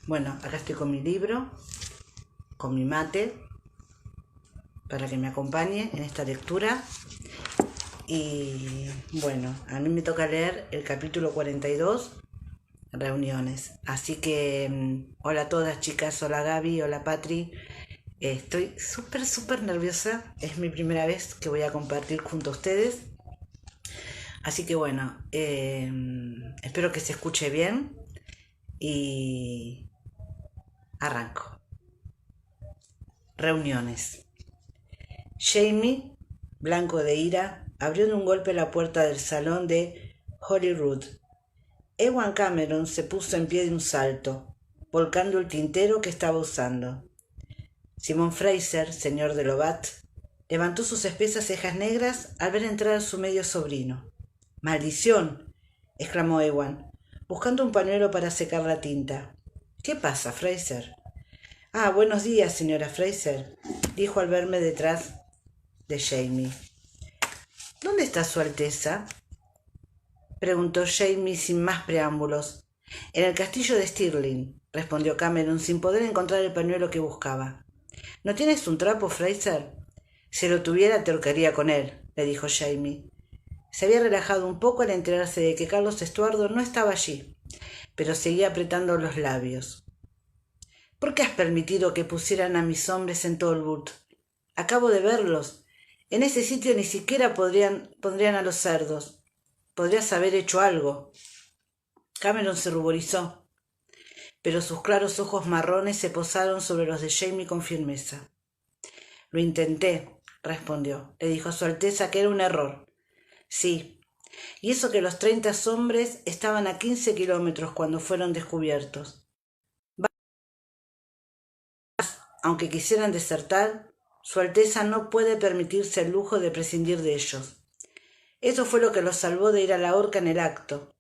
Bueno, acá estoy con mi libro, con mi mate, para que me acompañe en esta lectura. Y bueno, a mí me toca leer el capítulo 42, reuniones. Así que, hola a todas chicas, hola Gaby, hola Patri. Estoy súper nerviosa, es mi primera vez que voy a compartir junto a ustedes. Así que bueno, espero que se escuche bien y arranco. Reuniones. Jamie, blanco de ira, abrió de un golpe la puerta del salón de Holyrood. Ewan Cameron se puso en pie de un salto, volcando el tintero que estaba usando. Simon Fraser, señor de Lovat, levantó sus espesas cejas negras al ver entrar a su medio sobrino. «¡Maldición!», exclamó Ewan, buscando un pañuelo para secar la tinta. «¿Qué pasa, Fraser?» «Ah, buenos días, señora Fraser», dijo al verme detrás de Jamie. «¿Dónde está su Alteza?», preguntó Jamie sin más preámbulos. «En el castillo de Stirling», respondió Cameron sin poder encontrar el pañuelo que buscaba. «¿No tienes un trapo, Fraser?» «Si lo tuviera, te ahorcaría con él», le dijo Jamie. Se había relajado un poco al enterarse de que Carlos Estuardo no estaba allí, pero seguía apretando los labios. «¿Por qué has permitido que pusieran a mis hombres en Talbot? Acabo de verlos. En ese sitio ni siquiera pondrían a los cerdos. Podrías haber hecho algo». Cameron se ruborizó, pero sus claros ojos marrones se posaron sobre los de Jamie con firmeza. «Lo intenté», respondió. Le dijo a su Alteza que era un error. «Sí, y eso que los 30 hombres estaban a 15 kilómetros cuando fueron descubiertos. Aunque quisieran desertar, su Alteza no puede permitirse el lujo de prescindir de ellos. Eso fue lo que los salvó de ir a la horca en el acto»,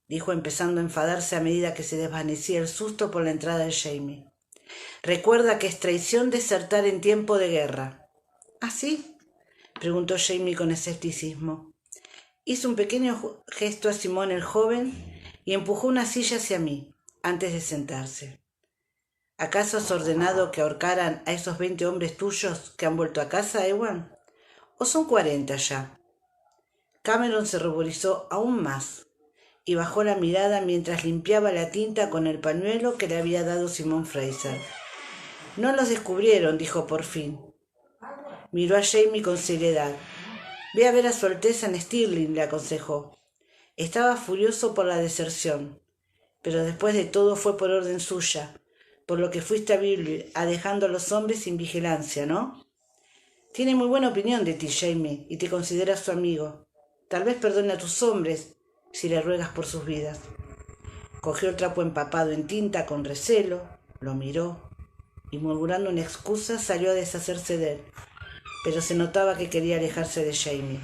dijo empezando a enfadarse a medida que se desvanecía el susto por la entrada de Jamie. «Recuerda que es traición desertar en tiempo de guerra». «¿Ah, sí?», preguntó Jamie con escepticismo. Hizo un pequeño gesto a Simón el joven y empujó una silla hacia mí, antes de sentarse. «¿Acaso has ordenado que ahorcaran a esos 20 hombres tuyos que han vuelto a casa, Ewan? ¿O son 40 ya?» Cameron se ruborizó aún más y bajó la mirada mientras limpiaba la tinta con el pañuelo que le había dado Simon Fraser. «No los descubrieron», dijo por fin. Miró a Jamie con seriedad. «Ve a ver a su Alteza en Stirling», le aconsejó. Estaba furioso por la deserción, pero después de todo fue por orden suya, por lo que fuiste a Bilby dejando a los hombres sin vigilancia, ¿no? Tiene muy buena opinión de ti, Jamie, y te considera su amigo. Tal vez perdone a tus hombres si le ruegas por sus vidas». Cogió el trapo empapado en tinta con recelo, lo miró y, murmurando una excusa, salió a deshacerse de él, pero se notaba que quería alejarse de Jamie.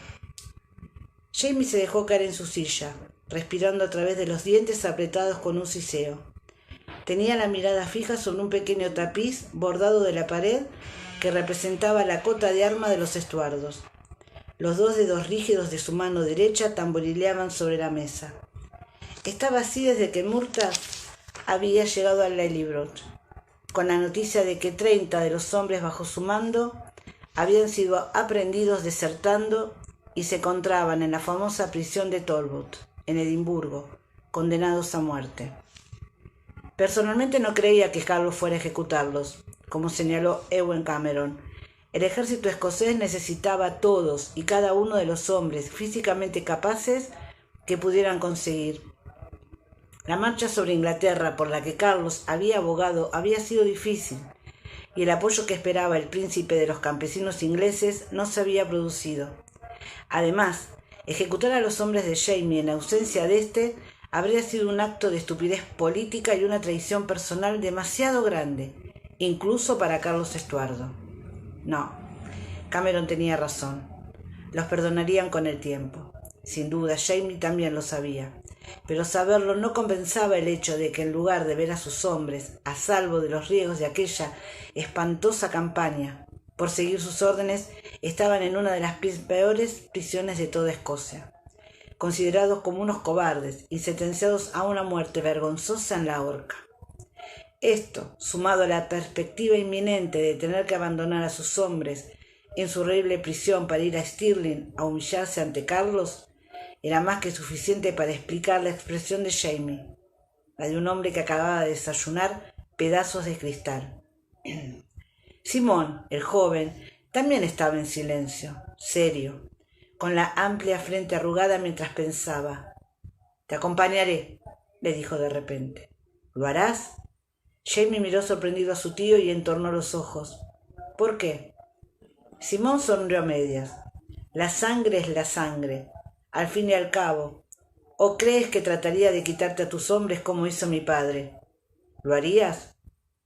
Jamie se dejó caer en su silla, respirando a través de los dientes apretados con un siseo. Tenía la mirada fija sobre un pequeño tapiz bordado de la pared que representaba la cota de arma de los Estuardos. Los 2 dedos rígidos de su mano derecha tamborileaban sobre la mesa. Estaba así desde que Murtagh había llegado a Lillibroch, con la noticia de que 30 de los hombres bajo su mando habían sido aprehendidos desertando y se encontraban en la famosa prisión de Talbot, en Edimburgo, condenados a muerte. Personalmente no creía que Carlos fuera a ejecutarlos, como señaló Ewan Cameron. El ejército escocés necesitaba a todos y cada uno de los hombres físicamente capaces que pudieran conseguir. La marcha sobre Inglaterra por la que Carlos había abogado había sido difícil, y el apoyo que esperaba el príncipe de los campesinos ingleses no se había producido. Además, ejecutar a los hombres de Jamie en ausencia de éste habría sido un acto de estupidez política y una traición personal demasiado grande, incluso para Carlos Estuardo. No, Cameron tenía razón. Los perdonarían con el tiempo. Sin duda, Jamie también lo sabía, pero saberlo no compensaba el hecho de que en lugar de ver a sus hombres a salvo de los riesgos de aquella espantosa campaña, por seguir sus órdenes, estaban en una de las peores prisiones de toda Escocia, considerados como unos cobardes y sentenciados a una muerte vergonzosa en la horca. Esto, sumado a la perspectiva inminente de tener que abandonar a sus hombres en su horrible prisión para ir a Stirling a humillarse ante Carlos, era más que suficiente para explicar la expresión de Jamie, la de un hombre que acababa de desayunar pedazos de cristal. Simón, el joven, también estaba en silencio, serio, con la amplia frente arrugada mientras pensaba. «Te acompañaré», le dijo de repente. «¿Lo harás?» Jamie miró sorprendido a su tío y entornó los ojos. «¿Por qué?» Simón sonrió a medias. «La sangre es la sangre, al fin y al cabo. ¿O crees que trataría de quitarte a tus hombres como hizo mi padre?» «¿Lo harías?»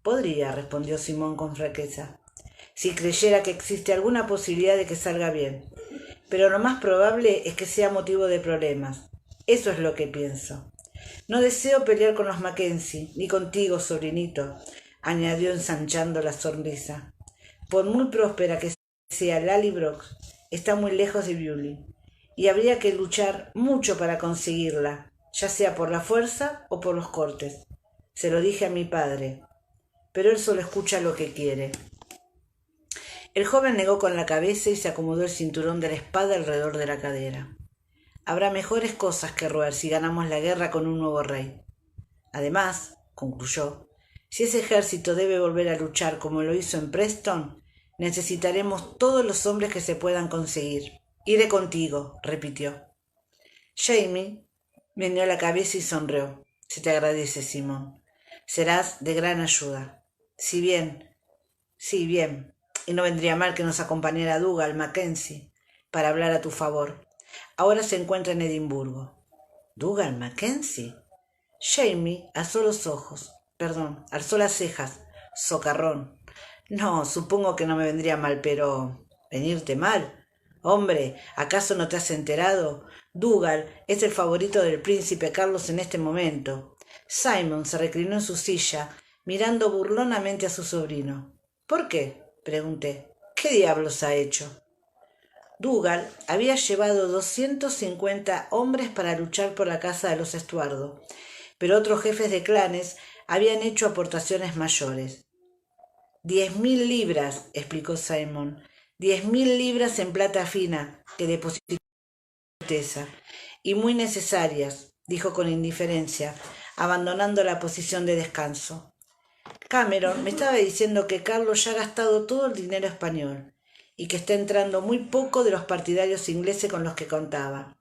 «Podría», respondió Simón con franqueza, «si creyera que existe alguna posibilidad de que salga bien. Pero lo más probable es que sea motivo de problemas. Eso es lo que pienso. No deseo pelear con los Mackenzie, ni contigo, sobrinito», añadió ensanchando la sonrisa. «Por muy próspera que sea Lallybrook, está muy lejos de Bewley, y habría que luchar mucho para conseguirla, ya sea por la fuerza o por los cortes. Se lo dije a mi padre, pero él solo escucha lo que quiere». El joven negó con la cabeza y se acomodó el cinturón de la espada alrededor de la cadera. «Habrá mejores cosas que roer si ganamos la guerra con un nuevo rey. Además», concluyó, «si ese ejército debe volver a luchar como lo hizo en Preston, necesitaremos todos los hombres que se puedan conseguir. Iré contigo», repitió. Jamie meneó la cabeza y sonrió. «Se te agradece, Simón. Serás de gran ayuda. Sí, bien. Y no vendría mal que nos acompañara Dougal Mackenzie para hablar a tu favor. Ahora se encuentra en Edimburgo». «¿Dougal Mackenzie?» Jamie alzó las cejas. Socarrón. «No, supongo que no me vendría mal, pero... ¿venirte mal? Hombre, ¿acaso no te has enterado? Dougal es el favorito del príncipe Carlos en este momento». Simon se reclinó en su silla, mirando burlonamente a su sobrino. «¿Por qué?», pregunté. «¿Qué diablos ha hecho?» Dougal había llevado 250 hombres para luchar por la casa de los Estuardo, pero otros jefes de clanes habían hecho aportaciones mayores. 10.000 libras, explicó Simon, 10.000 libras en plata fina que depositó Alteza, y muy necesarias, dijo con indiferencia, abandonando la posición de descanso. «Cameron me estaba diciendo que Carlos ya ha gastado todo el dinero español y que está entrando muy poco de los partidarios ingleses con los que contaba.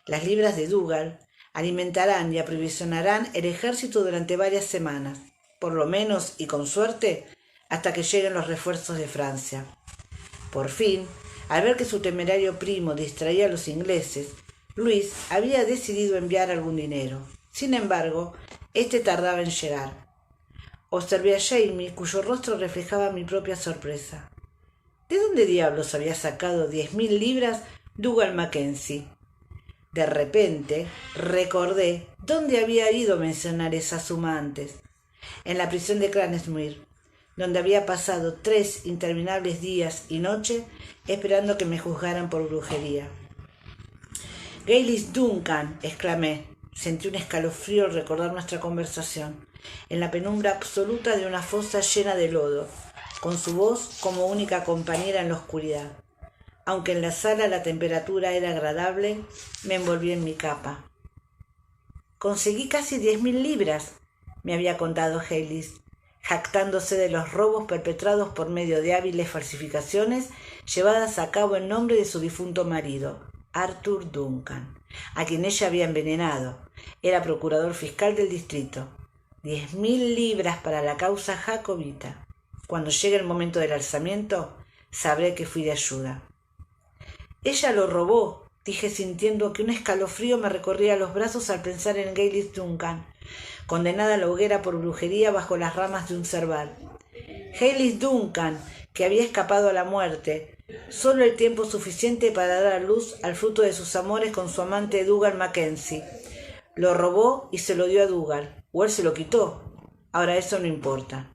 Las libras de Dougal alimentarán y aprovisionarán el ejército durante varias semanas, por lo menos y con suerte, hasta que lleguen los refuerzos de Francia». Por fin, al ver que su temerario primo distraía a los ingleses, Luis había decidido enviar algún dinero. Sin embargo, este tardaba en llegar. Observé a Jamie, cuyo rostro reflejaba mi propia sorpresa. ¿De dónde diablos había sacado 10.000 libras Dougal Mackenzie? De repente recordé dónde había oído mencionar esa suma antes, en la prisión de Cranesmuir, donde había pasado 3 interminables días y noches esperando que me juzgaran por brujería. «Gaylis Duncan», exclamé. Sentí un escalofrío al recordar nuestra conversación, en la penumbra absoluta de una fosa llena de lodo, con su voz como única compañera en la oscuridad. Aunque en la sala la temperatura era agradable, me envolví en mi capa. «Conseguí casi 10.000 libras», me había contado Gaylis, jactándose de los robos perpetrados por medio de hábiles falsificaciones llevadas a cabo en nombre de su difunto marido, Arthur Duncan, a quien ella había envenenado. Era procurador fiscal del distrito. 10.000 libras para la causa jacobita. Cuando llegue el momento del alzamiento, sabré que fui de ayuda. «Ella lo robó», dije sintiendo que un escalofrío me recorría los brazos al pensar en Gaylis Duncan, condenada a la hoguera por brujería bajo las ramas de un cerval. Gaylis Duncan, que había escapado a la muerte, solo el tiempo suficiente para dar a luz al fruto de sus amores con su amante Dougal Mackenzie. Lo robó y se lo dio a Dougal, o él se lo quitó. Ahora eso no importa.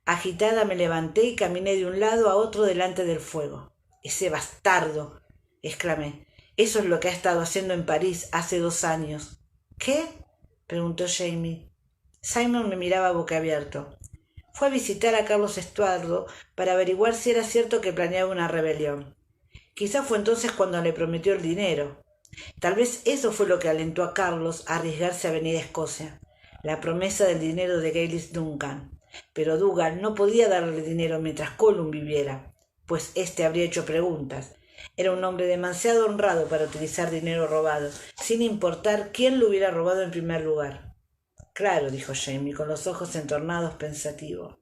Agitada me levanté y caminé de un lado a otro delante del fuego. «Ese bastardo», exclamé. «Eso es lo que ha estado haciendo en París hace 2 años». «¿Qué?», preguntó Jamie. Simon me miraba boquiabierto. fue a visitar a Carlos Estuardo para averiguar si era cierto que planeaba una rebelión. Quizá fue entonces cuando le prometió el dinero. Tal vez eso fue lo que alentó a Carlos a arriesgarse a venir a Escocia, la promesa del dinero de Gaylis Duncan. Pero Dougal no podía darle dinero mientras Colum viviera, pues éste habría hecho preguntas. Era un hombre demasiado honrado para utilizar dinero robado, sin importar quién lo hubiera robado en primer lugar. Claro, dijo Jamie, con los ojos entornados pensativo.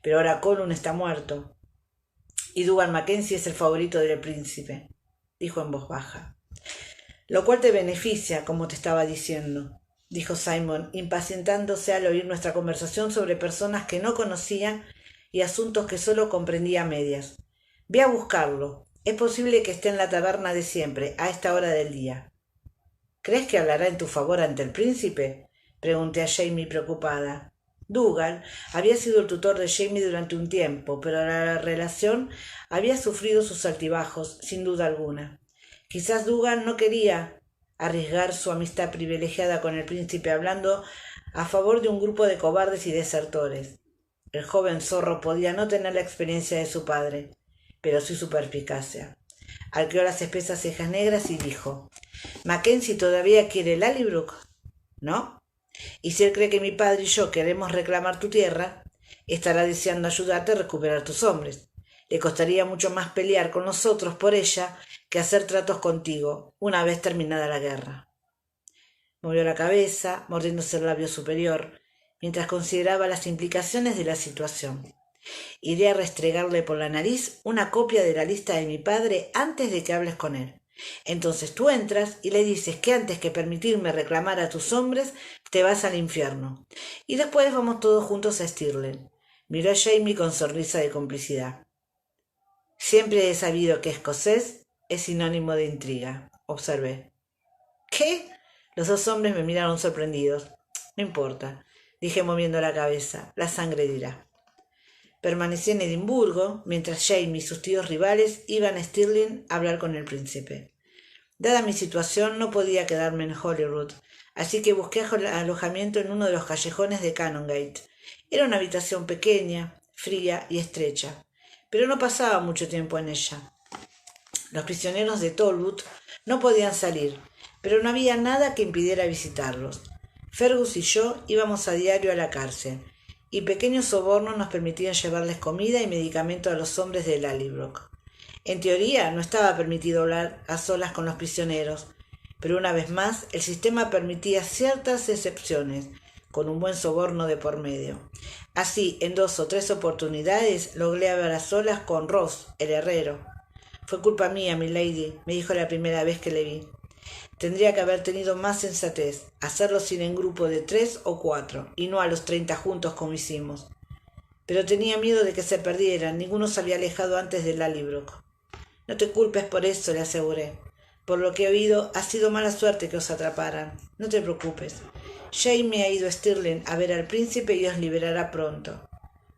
Pero ahora Colum está muerto. Y Dougal Mackenzie es el favorito del príncipe, dijo en voz baja. Lo cual te beneficia, como te estaba diciendo, dijo Simon, impacientándose al oír nuestra conversación sobre personas que no conocía y asuntos que sólo comprendía a medias. Ve a buscarlo. Es posible que esté en la taberna de siempre, a esta hora del día. ¿Crees que hablará en tu favor ante el príncipe? Pregunté a Jamie preocupada. Dougal había sido el tutor de Jamie durante un tiempo, pero la relación había sufrido sus altibajos, sin duda alguna. Quizás Dougal no quería arriesgar su amistad privilegiada con el príncipe hablando a favor de un grupo de cobardes y desertores. El joven zorro podía no tener la experiencia de su padre, pero sí su perspicacia. Arqueó las espesas cejas negras y dijo: «¿Mackenzie todavía quiere Lallybrook?» «¿No? Y si él cree que mi padre y yo queremos reclamar tu tierra, estará deseando ayudarte a recuperar tus hombres. Le costaría mucho más pelear con nosotros por ella que hacer tratos contigo, una vez terminada la guerra». Movió la cabeza, mordiéndose el labio superior, mientras consideraba las implicaciones de la situación. «Iré a restregarle por la nariz una copia de la lista de mi padre antes de que hables con él. Entonces tú entras y le dices que antes que permitirme reclamar a tus hombres, te vas al infierno. Y después vamos todos juntos a Stirling». Miró a Jamie con sonrisa de complicidad. «Siempre he sabido que escocés es sinónimo de intriga», observé. «¿Qué?» Los dos hombres me miraron sorprendidos. «No importa», dije moviendo la cabeza. «La sangre dirá». Permanecí en Edimburgo, mientras Jamie y sus tíos rivales iban a Stirling a hablar con el príncipe. Dada mi situación, no podía quedarme en Holyrood, así que busqué alojamiento en uno de los callejones de Canongate. Era una habitación pequeña, fría y estrecha, pero no pasaba mucho tiempo en ella. Los prisioneros de Talbot no podían salir, pero no había nada que impidiera visitarlos. Fergus y yo íbamos a diario a la cárcel, y pequeños sobornos nos permitían llevarles comida y medicamento a los hombres de Lallybrook. En teoría no estaba permitido hablar a solas con los prisioneros, pero una vez más el sistema permitía ciertas excepciones, con un buen soborno de por medio. Así, en 2 o 3 oportunidades logré hablar a solas con Ross, el herrero. «Fue culpa mía, milady», me dijo la primera vez que le vi. «Tendría que haber tenido más sensatez, hacerlo sin en grupo de 3 o 4, y no a los 30 juntos como hicimos. Pero tenía miedo de que se perdieran, ninguno se había alejado antes de Lallybrook». «No te culpes por eso», le aseguré. «Por lo que he oído, ha sido mala suerte que os atraparan. No te preocupes. Jamie ha ido a Stirling a ver al príncipe y os liberará pronto».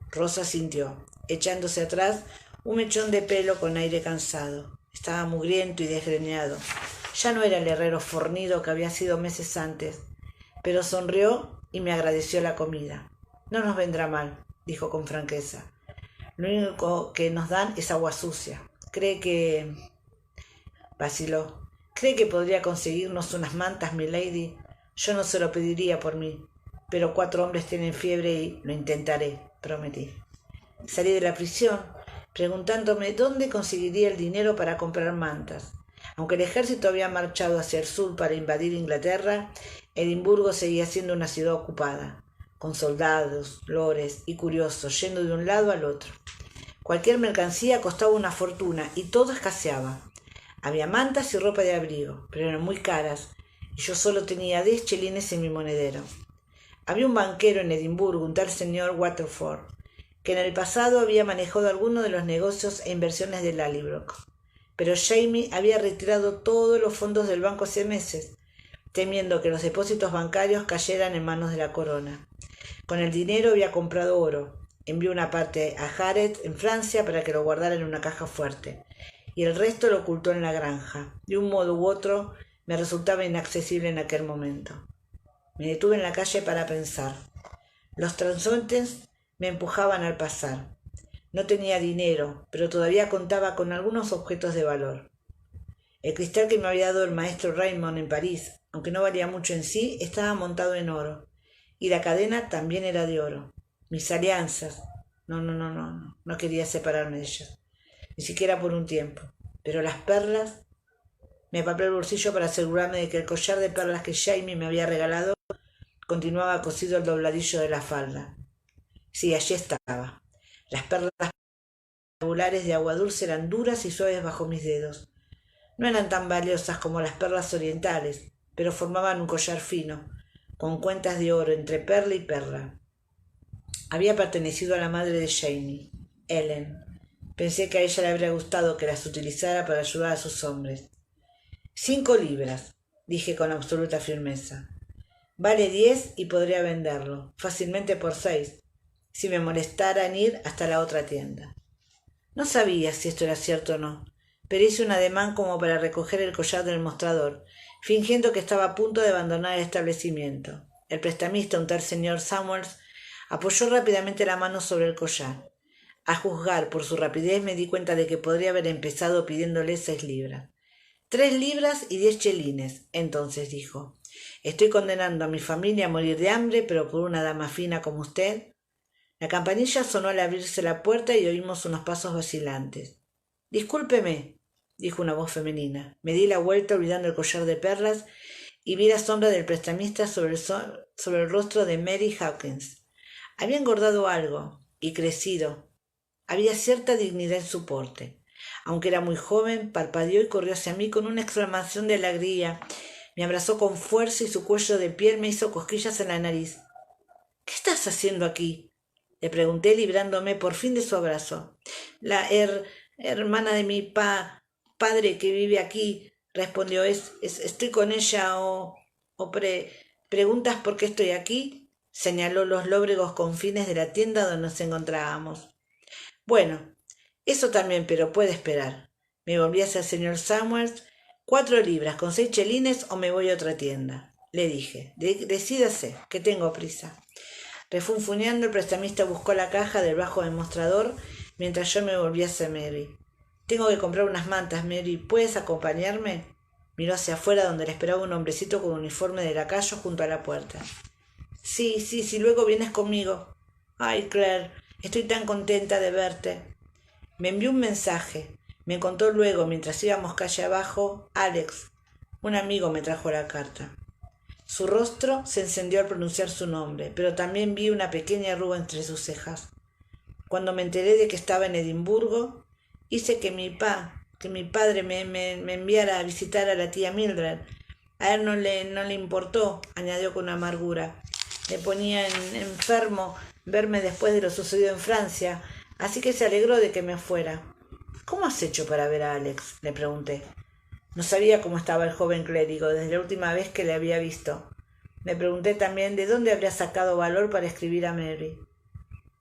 Rosa sintió, echándose atrás un mechón de pelo con aire cansado. Estaba mugriento y desgreñado. Ya no era el herrero fornido que había sido meses antes, pero sonrió y me agradeció la comida. «No nos vendrá mal», dijo con franqueza. «Lo único que nos dan es agua sucia. Cree que...» vaciló. «¿Cree que podría conseguirnos unas mantas, milady? Yo no se lo pediría por mí, pero 4 hombres tienen fiebre y lo intentaré», prometí. Salí de la prisión preguntándome dónde conseguiría el dinero para comprar mantas. Aunque el ejército había marchado hacia el sur para invadir Inglaterra, Edimburgo seguía siendo una ciudad ocupada, con soldados, lores y curiosos yendo de un lado al otro. Cualquier mercancía costaba una fortuna y todo escaseaba. Había mantas y ropa de abrigo, pero eran muy caras, y yo solo tenía 10 chelines en mi monedero. Había un banquero en Edimburgo, un tal señor Waterford, que en el pasado había manejado algunos de los negocios e inversiones de Lallybrook. Pero Jamie había retirado todos los fondos del banco hace meses, temiendo que los depósitos bancarios cayeran en manos de la corona. Con el dinero había comprado oro, envió una parte a Jared en Francia para que lo guardara en una caja fuerte, y el resto lo ocultó en la granja. De un modo u otro me resultaba inaccesible en aquel momento. Me detuve en la calle para pensar. Los transeúntes me empujaban al pasar. No tenía dinero, pero todavía contaba con algunos objetos de valor. El cristal que me había dado el maestro Raymond en París, aunque no valía mucho en sí, estaba montado en oro, y la cadena también era de oro. Mis alianzas. No quería separarme de ellas, ni siquiera por un tiempo. Pero las perlas. Me palpé el bolsillo para asegurarme de que el collar de perlas que Jamie me había regalado continuaba cosido al dobladillo de la falda. Sí, allí estaba. Las perlas regulares de agua dulce eran duras y suaves bajo mis dedos. No eran tan valiosas como las perlas orientales, pero formaban un collar fino, con cuentas de oro entre perla y perla. Había pertenecido a la madre de Jamie, Ellen. Pensé que a ella le habría gustado que las utilizara para ayudar a sus hombres. 5 libras, dije con absoluta firmeza. Vale 10 y podría venderlo, fácilmente por 6, si me molestara en ir hasta la otra tienda. No sabía si esto era cierto o no, pero hice un ademán como para recoger el collar del mostrador, fingiendo que estaba a punto de abandonar el establecimiento. El prestamista, un tal señor Samuels, apoyó rápidamente la mano sobre el collar. A juzgar por su rapidez me di cuenta de que podría haber empezado pidiéndole 6 libras. 3 libras y 10 chelines, entonces dijo. Estoy condenando a mi familia a morir de hambre, pero por una dama fina como usted. La campanilla sonó al abrirse la puerta y oímos unos pasos vacilantes. Discúlpeme, dijo una voz femenina. Me di la vuelta olvidando el collar de perlas y vi la sombra del prestamista sobre el rostro de Mary Hawkins. Había engordado algo y crecido. Había cierta dignidad en su porte. Aunque era muy joven, parpadeó y corrió hacia mí con una exclamación de alegría. Me abrazó con fuerza y su cuello de piel me hizo cosquillas en la nariz. ¿Qué estás haciendo aquí?, le pregunté, librándome por fin de su abrazo. La hermana de mi padre que vive aquí, respondió. Estoy con ella ¿Preguntas por qué estoy aquí? Señaló los lóbregos confines de la tienda donde nos encontrábamos. Bueno, eso también, pero puede esperar. Me volví hacia el señor Samuels. 4 libras con 6 chelines o me voy a otra tienda, le dije. Decídase, que tengo prisa. Refunfuñando, el prestamista buscó la caja debajo del mostrador mientras yo me volví hacia Mary. Tengo que comprar unas mantas, Mary. ¿Puedes acompañarme? Miró hacia afuera donde le esperaba un hombrecito con uniforme de lacayo junto a la puerta. Sí, luego vienes conmigo. Ay, Claire, estoy tan contenta de verte. Me envió un mensaje. Me contó luego, mientras íbamos calle abajo, Alex, un amigo, me trajo la carta. Su rostro se encendió al pronunciar su nombre, pero también vi una pequeña arruga entre sus cejas. Cuando me enteré de que estaba en Edimburgo, hice que mi padre me enviara a visitar a la tía Mildred. A él no le importó, añadió con amargura. Le ponía enfermo verme después de lo sucedido en Francia, así que se alegró de que me fuera. ¿Cómo has hecho para ver a Alex?, le pregunté. No sabía cómo estaba el joven clérigo desde la última vez que le había visto. Me pregunté también de dónde habría sacado valor para escribir a Mary.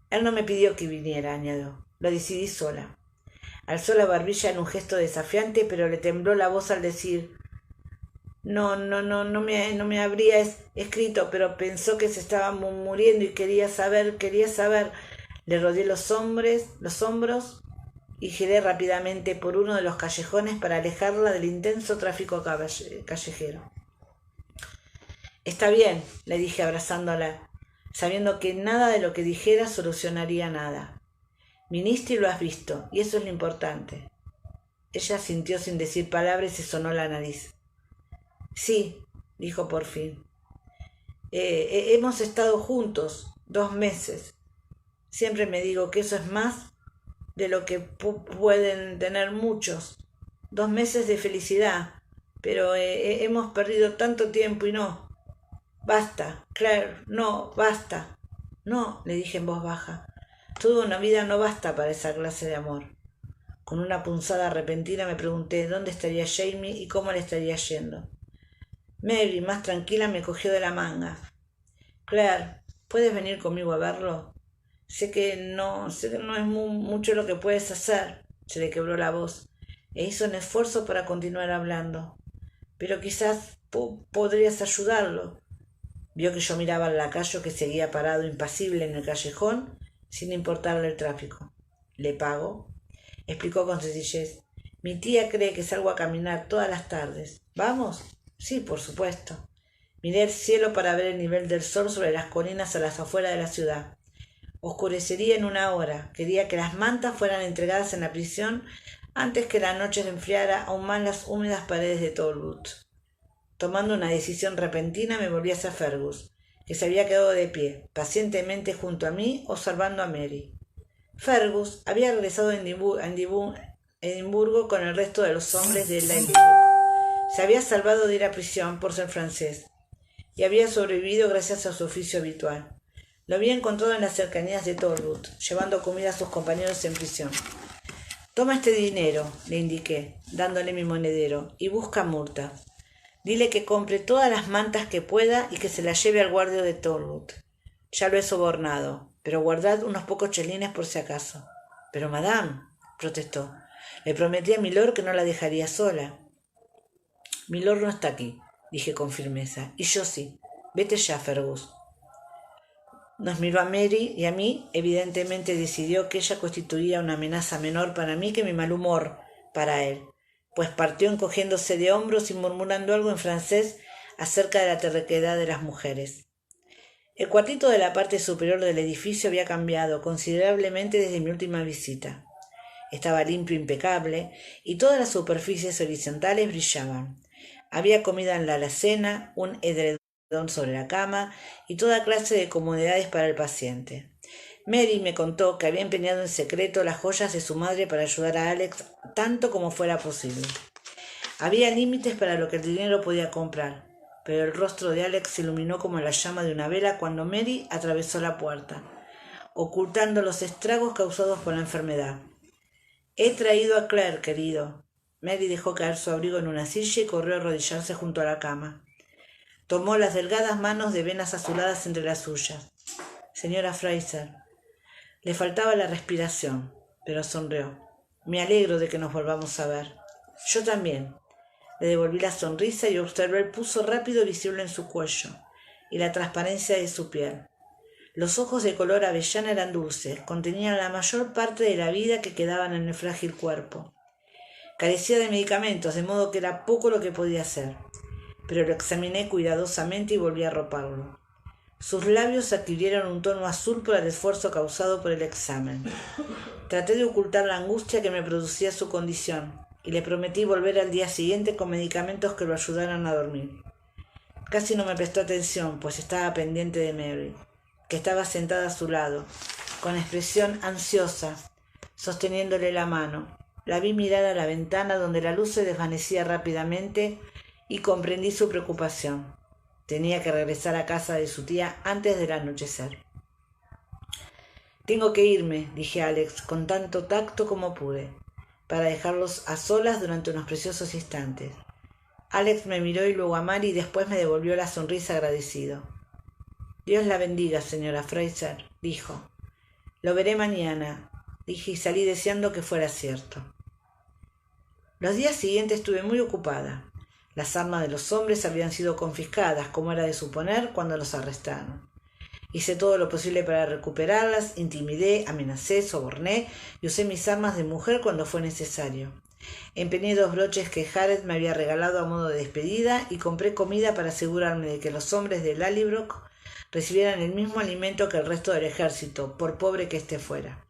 Él no me pidió que viniera, añadió. Lo decidí sola. Alzó la barbilla en un gesto desafiante, pero le tembló la voz al decir: No me habría escrito, pero pensó que se estaba muriendo y quería saber. Le rodeé los hombros y giré rápidamente por uno de los callejones para alejarla del intenso tráfico callejero. Está bien, le dije abrazándola, sabiendo que nada de lo que dijera solucionaría nada. Viniste y lo has visto, y eso es lo importante. Ella sintió sin decir palabras y se sonó la nariz. Sí, dijo por fin. Hemos estado juntos 2 meses. Siempre me digo que eso es más de lo que pueden tener muchos. 2 meses de felicidad, pero hemos perdido tanto tiempo y no. Basta, Claire, no, basta. No, le dije en voz baja. Toda una vida no basta para esa clase de amor. Con una punzada repentina me pregunté dónde estaría Jamie y cómo le estaría yendo. Mary, más tranquila, me cogió de la manga. Claire, ¿puedes venir conmigo a verlo? Sé que no es mucho lo que puedes hacer. Se le quebró la voz e hizo un esfuerzo para continuar hablando. Pero quizás podrías ayudarlo. Vio que yo miraba al lacayo que seguía parado impasible en el callejón sin importarle el tráfico. «¿Le pago?», explicó con sencillez. «Mi tía cree que salgo a caminar todas las tardes. ¿Vamos?». «Sí, por supuesto». Miré el cielo para ver el nivel del sol sobre las colinas a las afueras de la ciudad. Oscurecería en una hora. Quería que las mantas fueran entregadas en la prisión antes que la noche se enfriara aún más las húmedas paredes de Talbot. Tomando una decisión repentina, me volví hacia Fergus, que se había quedado de pie, pacientemente junto a mí, observando a Mary. Fergus había regresado a Edimburgo con el resto de los hombres de Lillibrook. Se había salvado de ir a prisión por ser francés y había sobrevivido gracias a su oficio habitual. Lo había encontrado en las cercanías de Talbot, llevando comida a sus compañeros en prisión. «Toma este dinero», le indiqué, dándole mi monedero, «y busca a Murtagh. Dile que compre todas las mantas que pueda y que se las lleve al guardia de Talbot. Ya lo he sobornado, pero guardad unos pocos chelines por si acaso». «Pero, madame», protestó, «le prometí a Milord que no la dejaría sola». «Milord no está aquí», dije con firmeza, «y yo sí. Vete ya, Fergus». Nos miró a Mary y a mí. Evidentemente decidió que ella constituía una amenaza menor para mí que mi mal humor para él, pues partió encogiéndose de hombros y murmurando algo en francés acerca de la terquedad de las mujeres. El cuartito de la parte superior del edificio había cambiado considerablemente desde mi última visita. Estaba limpio e impecable, y todas las superficies horizontales brillaban. Había comida en la alacena, un edredón sobre la cama y toda clase de comodidades para el paciente. Mary me contó que había empeñado en secreto las joyas de su madre para ayudar a Alex tanto como fuera posible. Había límites para lo que el dinero podía comprar, pero el rostro de Alex se iluminó como la llama de una vela cuando Mary atravesó la puerta, ocultando los estragos causados por la enfermedad. «He traído a Claire, querido». Mary dejó caer su abrigo en una silla y corrió a arrodillarse junto a la cama. Tomó las delgadas manos de venas azuladas entre las suyas. «Señora Fraser». Le faltaba la respiración, pero sonrió. «Me alegro de que nos volvamos a ver». «Yo también». Le devolví la sonrisa y observé el pulso rápido visible en su cuello y la transparencia de su piel. Los ojos de color avellana eran dulces, contenían la mayor parte de la vida que quedaban en el frágil cuerpo. Carecía de medicamentos, de modo que era poco lo que podía hacer, pero lo examiné cuidadosamente y volví a arroparlo. Sus labios adquirieron un tono azul por el esfuerzo causado por el examen. Traté de ocultar la angustia que me producía su condición y le prometí volver al día siguiente con medicamentos que lo ayudaran a dormir. Casi no me prestó atención, pues estaba pendiente de Mary, que estaba sentada a su lado, con expresión ansiosa, sosteniéndole la mano. La vi mirar a la ventana donde la luz se desvanecía rápidamente y comprendí su preocupación. Tenía que regresar a casa de su tía antes del anochecer. «Tengo que irme», dije a Alex con tanto tacto como pude, para dejarlos a solas durante unos preciosos instantes. Alex me miró y luego a Mary y después me devolvió la sonrisa agradecido. «Dios la bendiga, señora Fraser», dijo. «Lo veré mañana», dije y salí deseando que fuera cierto. Los días siguientes estuve muy ocupada. Las armas de los hombres habían sido confiscadas, como era de suponer, cuando los arrestaron. Hice todo lo posible para recuperarlas, intimidé, amenacé, soborné y usé mis armas de mujer cuando fue necesario. Empeñé 2 broches que Jared me había regalado a modo de despedida y compré comida para asegurarme de que los hombres de Lillibrook recibieran el mismo alimento que el resto del ejército, por pobre que éste fuera.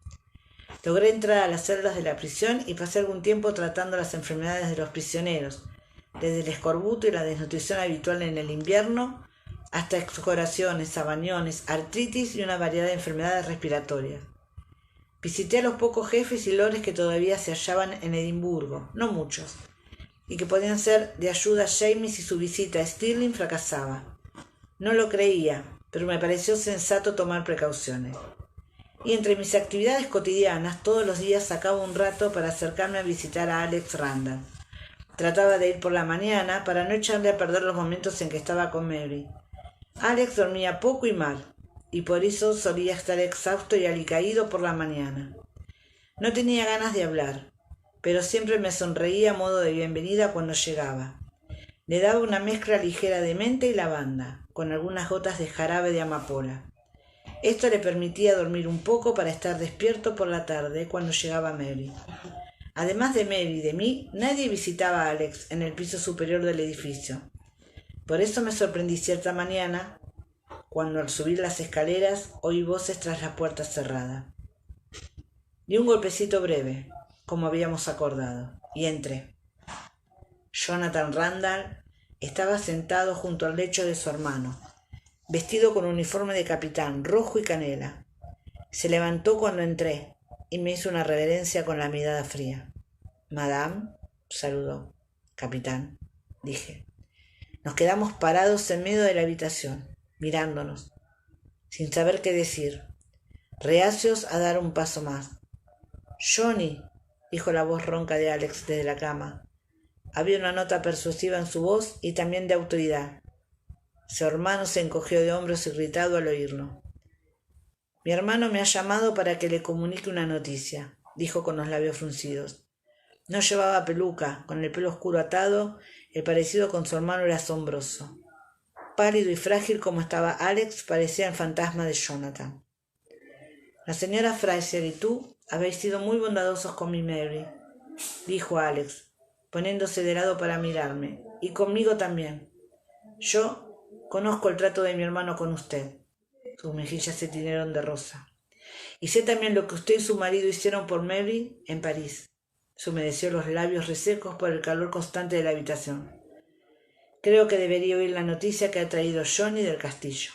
Logré entrar a las celdas de la prisión y pasé algún tiempo tratando las enfermedades de los prisioneros, desde el escorbuto y la desnutrición habitual en el invierno hasta excoraciones, sabañones, artritis y una variedad de enfermedades respiratorias. Visité a los pocos jefes y lores que todavía se hallaban en Edimburgo, no muchos, y que podían ser de ayuda a James si su visita a Stirling fracasaba. No lo creía, pero me pareció sensato tomar precauciones. Y entre mis actividades cotidianas, todos los días sacaba un rato para acercarme a visitar a Alex Randall. Trataba de ir por la mañana para no echarle a perder los momentos en que estaba con Mary. Alex dormía poco y mal, y por eso solía estar exhausto y alicaído por la mañana. No tenía ganas de hablar, pero siempre me sonreía a modo de bienvenida cuando llegaba. Le daba una mezcla ligera de menta y lavanda, con algunas gotas de jarabe de amapola. Esto le permitía dormir un poco para estar despierto por la tarde cuando llegaba Mary. Además de Mary y de mí, nadie visitaba a Alex en el piso superior del edificio. Por eso me sorprendí cierta mañana cuando al subir las escaleras oí voces tras la puerta cerrada. Di un golpecito breve, como habíamos acordado, y entré. Jonathan Randall estaba sentado junto al lecho de su hermano, vestido con uniforme de capitán, rojo y canela. Se levantó cuando entré y me hizo una reverencia con la mirada fría. «Madame», saludó. «Capitán», dije. Nos quedamos parados en medio de la habitación, mirándonos, sin saber qué decir, reacios a dar un paso más. «Johnny», dijo la voz ronca de Alex desde la cama. Había una nota persuasiva en su voz y también de autoridad. Su hermano se encogió de hombros irritado al oírlo. «Mi hermano me ha llamado para que le comunique una noticia», dijo con los labios fruncidos. No llevaba peluca, con el pelo oscuro atado, el parecido con su hermano era asombroso. Pálido y frágil como estaba Alex, parecía el fantasma de Jonathan. «La señora Fraser y tú habéis sido muy bondadosos con mi Mary», dijo Alex, poniéndose de lado para mirarme, «y conmigo también. Yo conozco el trato de mi hermano con usted». Sus mejillas se tiñeron de rosa. «Y sé también lo que usted y su marido hicieron por Mary en París». Se humedeció los labios resecos por el calor constante de la habitación. «Creo que debería oír la noticia que ha traído Johnny del castillo».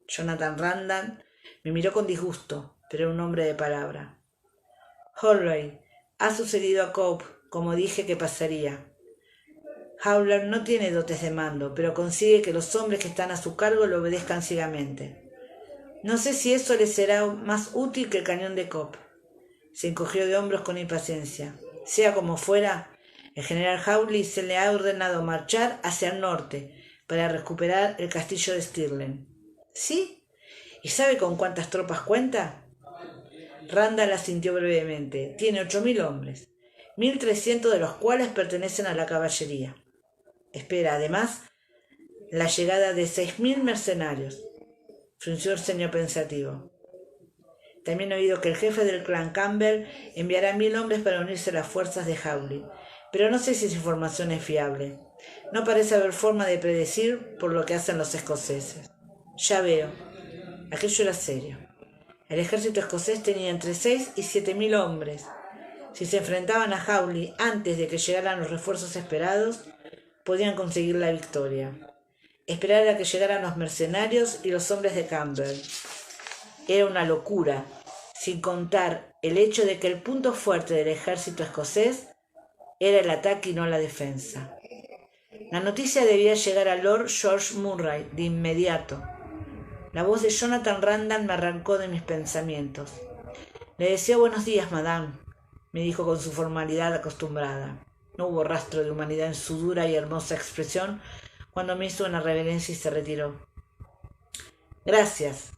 Jonathan Randall me miró con disgusto, pero era un hombre de palabra. «Holroyd, ha sucedido a Cope, como dije que pasaría. Howler no tiene dotes de mando, pero consigue que los hombres que están a su cargo lo obedezcan ciegamente. No sé si eso le será más útil que el cañón de Cope». Se encogió de hombros con impaciencia. Sea como fuera, el general Hawley se le ha ordenado marchar hacia el norte para recuperar el castillo de Stirling. ¿Sí? ¿Y sabe con cuántas tropas cuenta? Randall asintió brevemente. Tiene 8.000 hombres, 1.300 de los cuales pertenecen a la caballería. Espera, además, la llegada de 6.000 mercenarios. Frunció el ceño pensativo. También he oído que el jefe del clan Campbell enviará 1.000 hombres para unirse a las fuerzas de Hawley, pero no sé si esa información es fiable. No parece haber forma de predecir por lo que hacen los escoceses. Ya veo. Aquello era serio. El ejército escocés tenía entre 6 y 7.000 hombres. Si se enfrentaban a Hawley antes de que llegaran los refuerzos esperados, podían conseguir la victoria. Esperar a que llegaran los mercenarios y los hombres de Campbell. Era una locura, sin contar el hecho de que el punto fuerte del ejército escocés era el ataque y no la defensa. La noticia debía llegar a Lord George Murray de inmediato. La voz de Jonathan Randall me arrancó de mis pensamientos. «Le deseo buenos días, madame», me dijo con su formalidad acostumbrada. No hubo rastro de humanidad en su dura y hermosa expresión cuando me hizo una reverencia y se retiró. «Gracias»,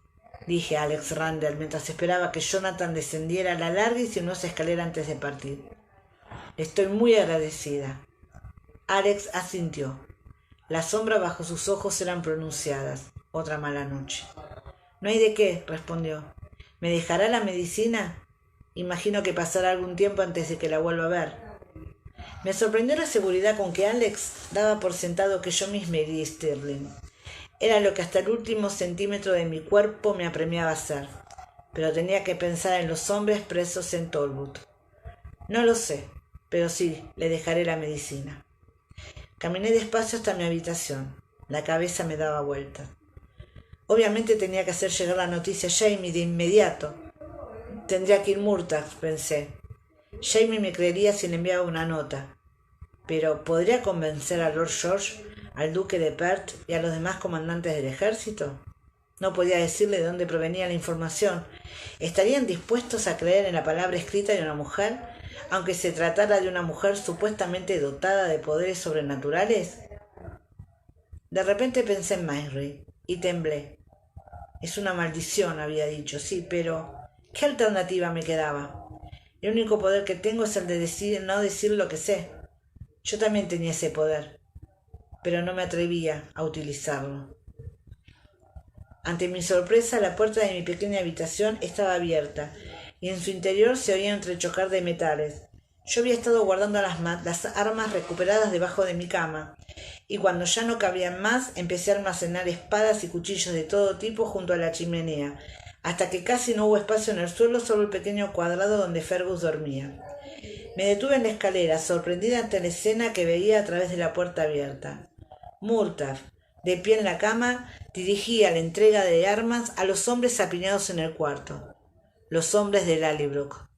dije a Alex Randall mientras esperaba que Jonathan descendiera la larga y sinuosa escalera antes de partir. «Estoy muy agradecida». Alex asintió. Las sombras bajo sus ojos eran pronunciadas. Otra mala noche. «No hay de qué», respondió. «¿Me dejará la medicina? Imagino que pasará algún tiempo antes de que la vuelva a ver». Me sorprendió la seguridad con que Alex daba por sentado que yo misma iría a Stirling. Era lo que hasta el último centímetro de mi cuerpo me apremiaba a hacer, pero tenía que pensar en los hombres presos en Talbot. No lo sé, pero sí, le dejaré la medicina. Caminé despacio hasta mi habitación. La cabeza me daba vueltas. Obviamente tenía que hacer llegar la noticia a Jamie de inmediato. Tendría que ir Murtagh, pensé. Jamie me creería si le enviaba una nota. Pero ¿podría convencer a Lord George, al duque de Perth y a los demás comandantes del ejército? No podía decirle de dónde provenía la información. ¿Estarían dispuestos a creer en la palabra escrita de una mujer, aunque se tratara de una mujer supuestamente dotada de poderes sobrenaturales? De repente pensé en Mary y temblé. «Es una maldición», había dicho. «Sí, pero ¿qué alternativa me quedaba? El único poder que tengo es el de no decir lo que sé». Yo también tenía ese poder, pero no me atrevía a utilizarlo. Ante mi sorpresa, la puerta de mi pequeña habitación estaba abierta, y en su interior se oía entrechocar de metales. Yo había estado guardando las armas recuperadas debajo de mi cama, y cuando ya no cabían más, empecé a almacenar espadas y cuchillos de todo tipo junto a la chimenea, hasta que casi no hubo espacio en el suelo, solo el pequeño cuadrado donde Fergus dormía. Me detuve en la escalera, sorprendida ante la escena que veía a través de la puerta abierta. Murtagh, de pie en la cama, dirigía la entrega de armas a los hombres apiñados en el cuarto. Los hombres de Lallybrook.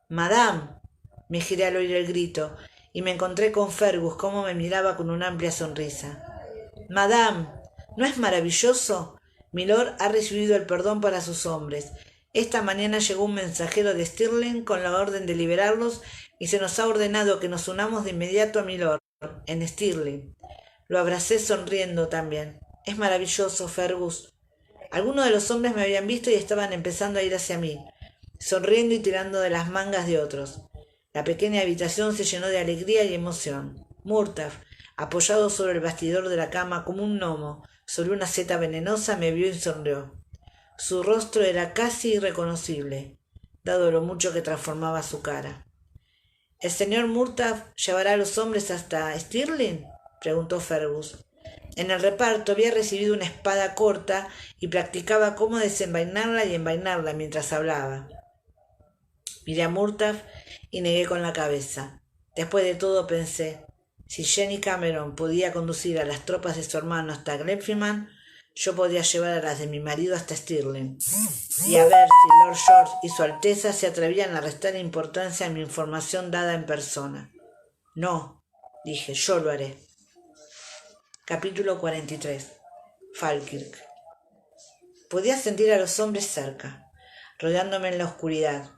«¡Madame!». Me giré al oír el grito, y me encontré con Fergus, como me miraba con una amplia sonrisa. «Madame, ¿no es maravilloso? Milord ha recibido el perdón para sus hombres. Esta mañana llegó un mensajero de Stirling con la orden de liberarlos y se nos ha ordenado que nos unamos de inmediato a Milord, en Stirling». Lo abracé sonriendo también. «Es maravilloso, Fergus». Algunos de los hombres me habían visto y estaban empezando a ir hacia mí, sonriendo y tirando de las mangas de otros. La pequeña habitación se llenó de alegría y emoción. Murtagh, apoyado sobre el bastidor de la cama como un gnomo sobre una seta venenosa, me vio y sonrió. Su rostro era casi irreconocible, dado lo mucho que transformaba su cara. «¿El señor Murtagh llevará a los hombres hasta Stirling?», preguntó Fergus. En el reparto había recibido una espada corta y practicaba cómo desenvainarla y envainarla mientras hablaba. Miré a Murtagh y negué con la cabeza. Después de todo pensé, si Jenny Cameron podía conducir a las tropas de su hermano hasta Glenfinnan, yo podía llevar a las de mi marido hasta Stirling, y a ver si Lord George y su Alteza se atrevían a restar importancia a mi información dada en persona. «No», dije, «yo lo haré». Capítulo 43. Falkirk. Podía sentir a los hombres cerca, rodeándome en la oscuridad.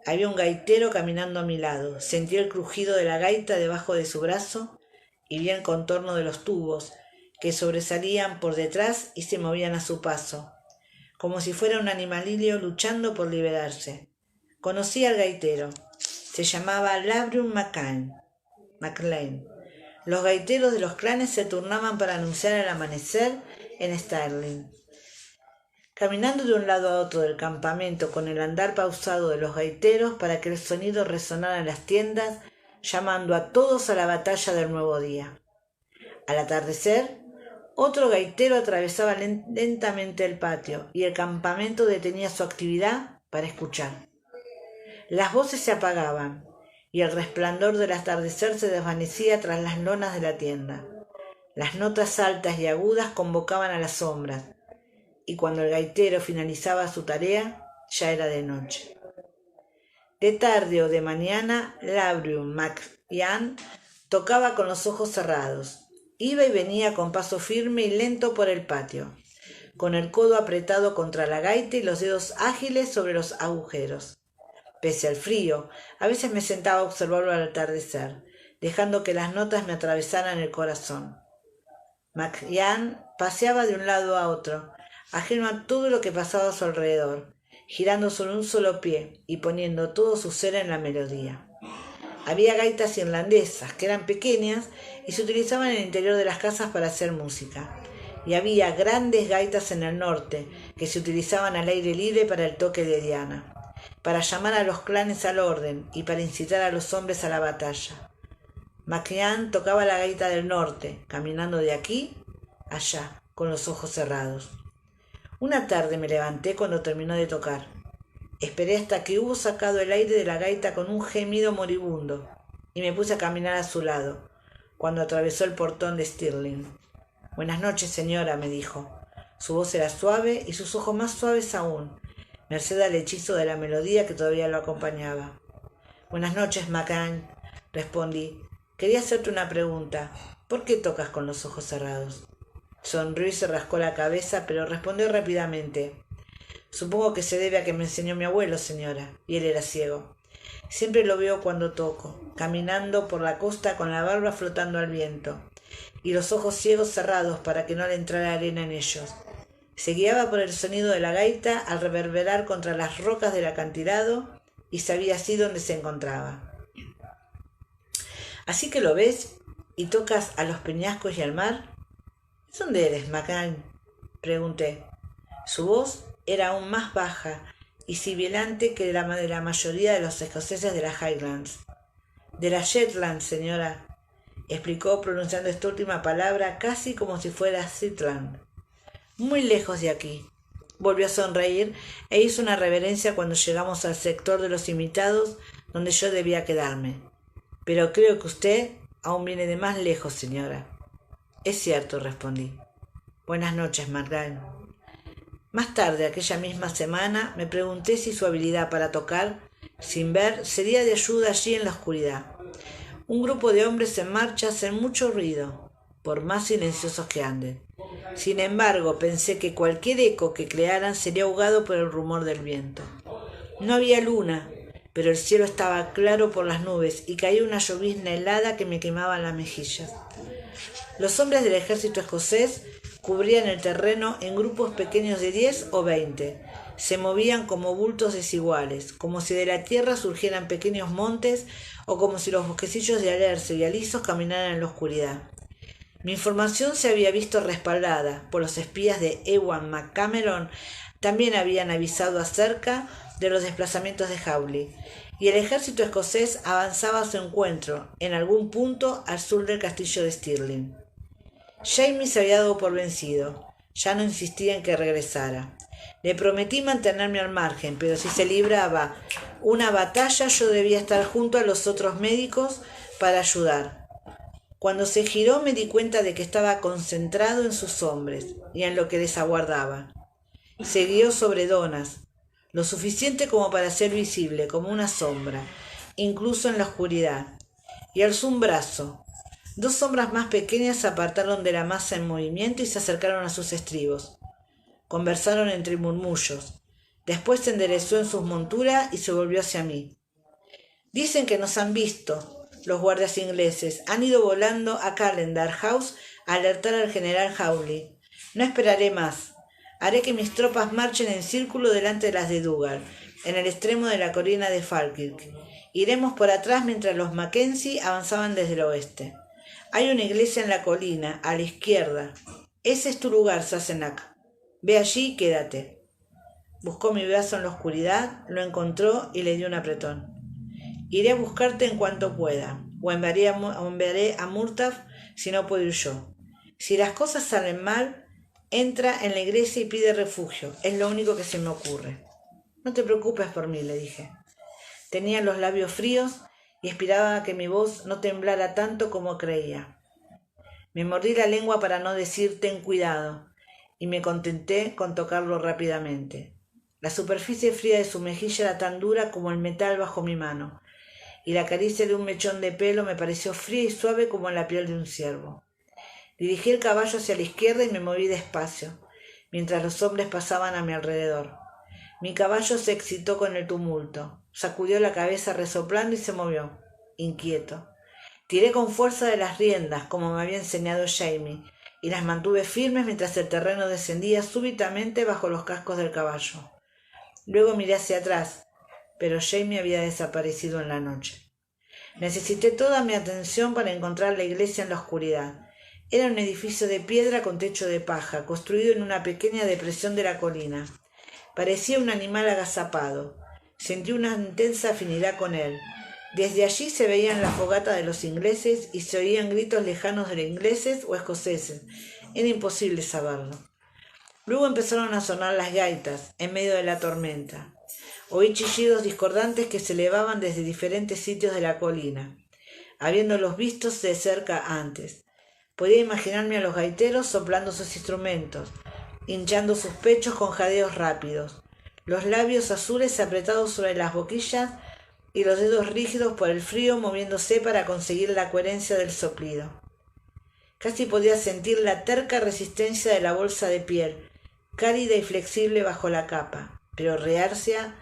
Había un gaitero caminando a mi lado. Sentí el crujido de la gaita debajo de su brazo y vi el contorno de los tubos que sobresalían por detrás y se movían a su paso, como si fuera un animalillo luchando por liberarse. Conocí al gaitero. Se llamaba Labrium MacLean. Los gaiteros de los clanes se turnaban para anunciar el amanecer en Stirling. Caminando de un lado a otro del campamento con el andar pausado de los gaiteros para que el sonido resonara en las tiendas, llamando a todos a la batalla del nuevo día. Al atardecer, otro gaitero atravesaba lentamente el patio y el campamento detenía su actividad para escuchar. Las voces se apagaban y el resplandor del atardecer se desvanecía tras las lonas de la tienda. Las notas altas y agudas convocaban a las sombras, y cuando el gaitero finalizaba su tarea, ya era de noche. De tarde o de mañana, Labrium MacLean tocaba con los ojos cerrados. Iba y venía con paso firme y lento por el patio, con el codo apretado contra la gaita y los dedos ágiles sobre los agujeros. Pese al frío, a veces me sentaba a observarlo al atardecer, dejando que las notas me atravesaran el corazón. MacLean paseaba de un lado a otro, ajeno a todo lo que pasaba a su alrededor, girando sobre un solo pie y poniendo todo su ser en la melodía. Había gaitas irlandesas, que eran pequeñas y se utilizaban en el interior de las casas para hacer música, y había grandes gaitas en el norte, que se utilizaban al aire libre para el toque de diana, para llamar a los clanes al orden y para incitar a los hombres a la batalla. MacLean tocaba la gaita del norte, caminando de aquí a allá, con los ojos cerrados. Una tarde me levanté cuando terminó de tocar. Esperé hasta que hubo sacado el aire de la gaita con un gemido moribundo y me puse a caminar a su lado, cuando atravesó el portón de Stirling. «Buenas noches, señora», me dijo. Su voz era suave y sus ojos más suaves aún, merced al hechizo de la melodía que todavía lo acompañaba. «Buenas noches, MacLean», respondí. «Quería hacerte una pregunta. ¿Por qué tocas con los ojos cerrados?» Sonrió y se rascó la cabeza, pero respondió rápidamente. «Supongo que se debe a que me enseñó mi abuelo, señora, y él era ciego. Siempre lo veo cuando toco, caminando por la costa con la barba flotando al viento, y los ojos ciegos cerrados para que no le entrara arena en ellos. Se guiaba por el sonido de la gaita al reverberar contra las rocas del acantilado y sabía así dónde se encontraba». «¿Así que lo ves y tocas a los peñascos y al mar?» «¿De dónde eres, MacLean?», pregunté. Su voz era aún más baja y sibilante que la de la mayoría de los escoceses de las Highlands. De las Shetland, señora, explicó pronunciando esta última palabra casi como si fuera Shetland. Muy lejos de aquí. Volvió a sonreír e hizo una reverencia cuando llegamos al sector de los invitados donde yo debía quedarme. Pero creo que usted aún viene de más lejos, señora. Es cierto, respondí. Buenas noches, Margaret. Más tarde, aquella misma semana, me pregunté si su habilidad para tocar, sin ver, sería de ayuda allí en la oscuridad. Un grupo de hombres en marcha hacen mucho ruido, por más silenciosos que anden. Sin embargo, pensé que cualquier eco que crearan sería ahogado por el rumor del viento. No había luna, pero el cielo estaba claro por las nubes y caía una llovizna helada que me quemaba las mejillas. Los hombres del ejército escocés cubrían el terreno en grupos pequeños de 10 o 20. Se movían como bultos desiguales, como si de la tierra surgieran pequeños montes o como si los bosquecillos de alerce y alisos caminaran en la oscuridad. Mi información se había visto respaldada por los espías de Ewan McCameron. También habían avisado acerca de los desplazamientos de Hawley, y el ejército escocés avanzaba a su encuentro en algún punto al sur del castillo de Stirling. Jamie se había dado por vencido. Ya no insistía en que regresara. Le prometí mantenerme al margen, pero si se libraba una batalla yo debía estar junto a los otros médicos para ayudar. Cuando se giró me di cuenta de que estaba concentrado en sus hombres y en lo que les aguardaba. Se guió sobre Donas, lo suficiente como para ser visible, como una sombra, incluso en la oscuridad, y alzó un brazo. Dos sombras más pequeñas se apartaron de la masa en movimiento y se acercaron a sus estribos. Conversaron entre murmullos. Después se enderezó en sus monturas y se volvió hacia mí. Dicen que nos han visto. Los guardias ingleses han ido volando a Calendar House a alertar al general Hawley. No esperaré más. Haré que mis tropas marchen en círculo delante de las de Dougal, en el extremo de la colina de Falkirk. Iremos por atrás mientras los Mackenzie avanzaban desde el oeste. Hay una iglesia en la colina, a la izquierda. Ese es tu lugar, Sassenach. Ve allí y quédate. Buscó mi brazo en la oscuridad, lo encontró y le dio un apretón. Iré a buscarte en cuanto pueda, o enviaré a Murtagh si no puedo ir yo. Si las cosas salen mal, entra en la iglesia y pide refugio. Es lo único que se me ocurre. No te preocupes por mí, le dije. Tenía los labios fríos y esperaba que mi voz no temblara tanto como creía. Me mordí la lengua para no decir ten cuidado, y me contenté con tocarlo rápidamente. La superficie fría de su mejilla era tan dura como el metal bajo mi mano, y la caricia de un mechón de pelo me pareció fría y suave como la piel de un ciervo. Dirigí el caballo hacia la izquierda y me moví despacio, mientras los hombres pasaban a mi alrededor. Mi caballo se excitó con el tumulto, sacudió la cabeza resoplando y se movió, inquieto. Tiré con fuerza de las riendas, como me había enseñado Jamie, y las mantuve firmes mientras el terreno descendía súbitamente bajo los cascos del caballo. Luego miré hacia atrás, pero Jamie había desaparecido en la noche. Necesité toda mi atención para encontrar la iglesia en la oscuridad. Era un edificio de piedra con techo de paja, construido en una pequeña depresión de la colina. Parecía un animal agazapado. Sentí una intensa afinidad con él. Desde allí se veían las fogatas de los ingleses y se oían gritos lejanos de ingleses o escoceses. Era imposible saberlo. Luego empezaron a sonar las gaitas, en medio de la tormenta. Oí chillidos discordantes que se elevaban desde diferentes sitios de la colina, habiéndolos vistos de cerca antes. Podía imaginarme a los gaiteros soplando sus instrumentos, hinchando sus pechos con jadeos rápidos, los labios azules apretados sobre las boquillas y los dedos rígidos por el frío moviéndose para conseguir la coherencia del soplido. Casi podía sentir la terca resistencia de la bolsa de piel, cálida y flexible bajo la capa, pero reacia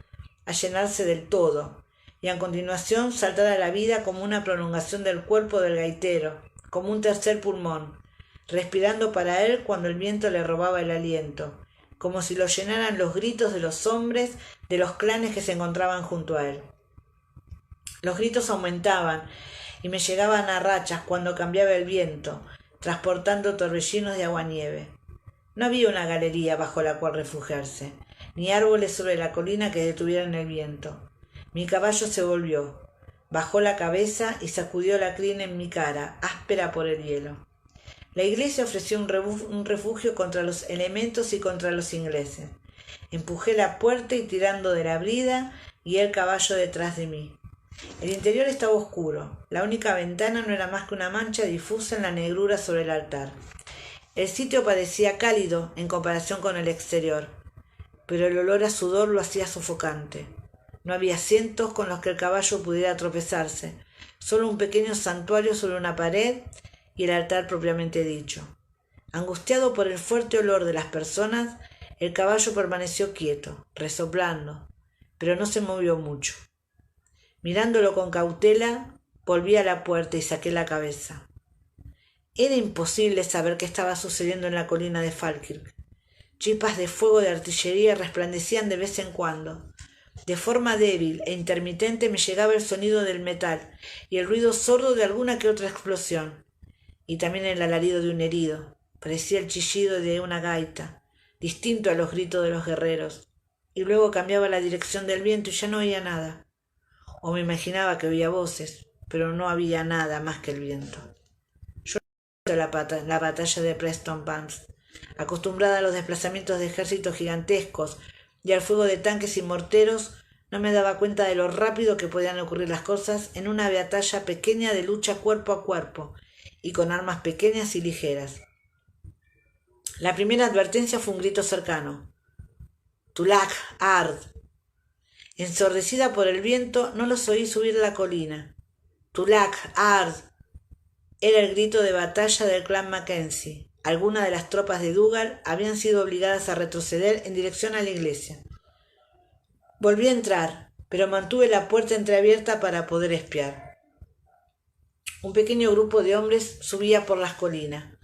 a llenarse del todo, y a continuación saltar a la vida como una prolongación del cuerpo del gaitero, como un tercer pulmón, respirando para él cuando el viento le robaba el aliento, como si lo llenaran los gritos de los hombres de los clanes que se encontraban junto a él. Los gritos aumentaban y me llegaban a rachas cuando cambiaba el viento, transportando torbellinos de aguanieve. No había una galería bajo la cual refugiarse, ni árboles sobre la colina que detuvieran el viento. Mi caballo se volvió, bajó la cabeza y sacudió la crin en mi cara, áspera por el hielo. La iglesia ofreció un refugio contra los elementos y contra los ingleses. Empujé la puerta y tirando de la brida, guié el caballo detrás de mí. El interior estaba oscuro. La única ventana no era más que una mancha difusa en la negrura sobre el altar. El sitio parecía cálido en comparación con el exterior, pero el olor a sudor lo hacía sofocante. No había asientos con los que el caballo pudiera tropezarse, solo un pequeño santuario sobre una pared y el altar propiamente dicho. Angustiado por el fuerte olor de las personas, el caballo permaneció quieto, resoplando, pero no se movió mucho. Mirándolo con cautela, volví a la puerta y saqué la cabeza. Era imposible saber qué estaba sucediendo en la colina de Falkirk. Chispas de fuego de artillería resplandecían de vez en cuando. De forma débil e intermitente me llegaba el sonido del metal y el ruido sordo de alguna que otra explosión. Y también el alarido de un herido. Parecía el chillido de una gaita, distinto a los gritos de los guerreros. Y luego cambiaba la dirección del viento y ya no oía nada. O me imaginaba que oía voces, pero no había nada más que el viento. La batalla de Preston Pans, acostumbrada a los desplazamientos de ejércitos gigantescos y al fuego de tanques y morteros, no me daba cuenta de lo rápido que podían ocurrir las cosas en una batalla pequeña de lucha cuerpo a cuerpo y con armas pequeñas y ligeras. La primera advertencia fue un grito cercano. «Tulak Ard». Ensordecida por el viento, no los oí subir la colina. «Tulak Ard». Era el grito de batalla del clan Mackenzie. Algunas de las tropas de Dougal habían sido obligadas a retroceder en dirección a la iglesia. Volví a entrar, pero mantuve la puerta entreabierta para poder espiar. Un pequeño grupo de hombres subía por las colinas,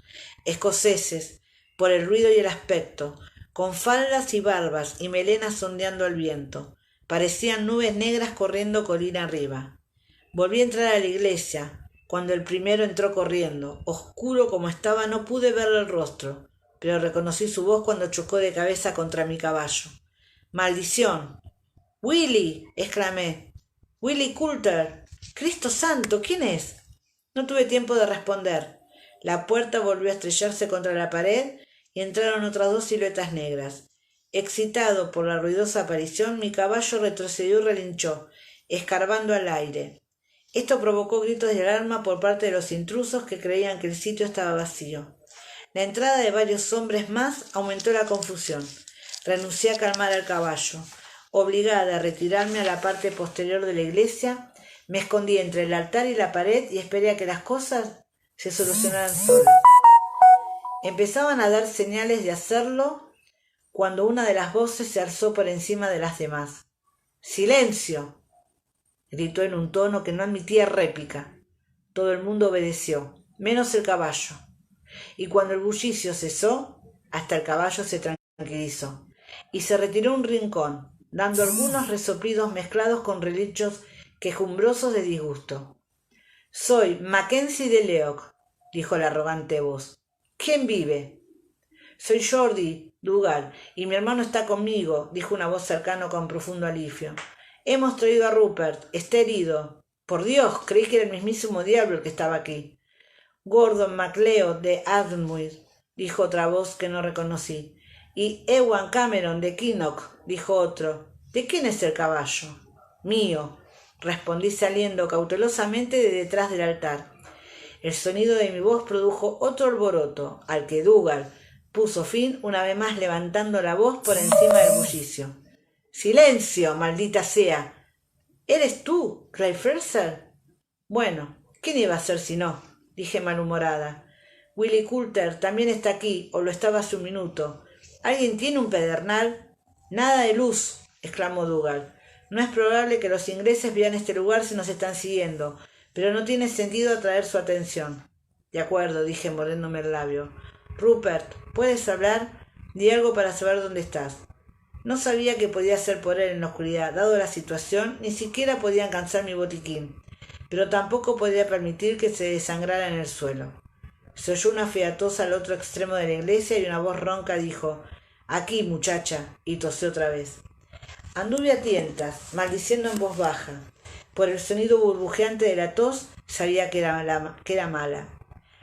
escoceses, por el ruido y el aspecto, con faldas y barbas y melenas ondeando al viento. Parecían nubes negras corriendo colina arriba. Volví a entrar a la iglesia. Cuando el primero entró corriendo, oscuro como estaba, no pude verle el rostro, pero reconocí su voz cuando chocó de cabeza contra mi caballo. ¡Maldición! «¡Willy!», exclamé. «¡Willy Coulter! ¡Cristo santo! ¿Quién es?». No tuve tiempo de responder. La puerta volvió a estrellarse contra la pared y entraron otras dos siluetas negras. Excitado por la ruidosa aparición, mi caballo retrocedió y relinchó, escarbando al aire. Esto provocó gritos de alarma por parte de los intrusos que creían que el sitio estaba vacío. La entrada de varios hombres más aumentó la confusión. Renuncié a calmar al caballo. Obligada a retirarme a la parte posterior de la iglesia, me escondí entre el altar y la pared y esperé a que las cosas se solucionaran solas. Empezaban a dar señales de hacerlo cuando una de las voces se alzó por encima de las demás. «¡Silencio!», gritó en un tono que no admitía réplica. Todo el mundo obedeció, menos el caballo. Y cuando el bullicio cesó, hasta el caballo se tranquilizó y se retiró a un rincón, dando algunos resoplidos mezclados con reliquios quejumbrosos de disgusto. «Soy Mackenzie de Leoch», dijo la arrogante voz. «¿Quién vive?» «Soy Jordi Dougal, y mi hermano está conmigo», dijo una voz cercana con profundo alivio. «Hemos traído a Rupert. Está herido». «Por Dios, creí que era el mismísimo diablo el que estaba aquí». «Gordon MacLeod de Ardenmuir», dijo otra voz que no reconocí. «Y Ewan Cameron de Kinnock», dijo otro. «¿De quién es el caballo?» «Mío», respondí saliendo cautelosamente de detrás del altar. El sonido de mi voz produjo otro alboroto, al que Dougal puso fin una vez más levantando la voz por encima del bullicio. «¡Silencio, maldita sea! ¿Eres tú, Clive Fraser?» «Bueno, ¿quién iba a ser si no?», dije malhumorada. «Willy Coulter también está aquí, o lo estaba hace un minuto. ¿Alguien tiene un pedernal?» «Nada de luz», exclamó Dougal. «No es probable que los ingleses vean este lugar si nos están siguiendo, pero no tiene sentido atraer su atención». «De acuerdo», dije mordiéndome el labio. «Rupert, ¿puedes hablar? Di algo para saber dónde estás». No sabía qué podía hacer por él en la oscuridad. Dado la situación, ni siquiera podía alcanzar mi botiquín, pero tampoco podía permitir que se desangrara en el suelo. Se oyó una fiatosa al otro extremo de la iglesia y una voz ronca dijo: «Aquí, muchacha», y tosió otra vez. Anduve a tientas, maldiciendo en voz baja. Por el sonido burbujeante de la tos sabía que era mala.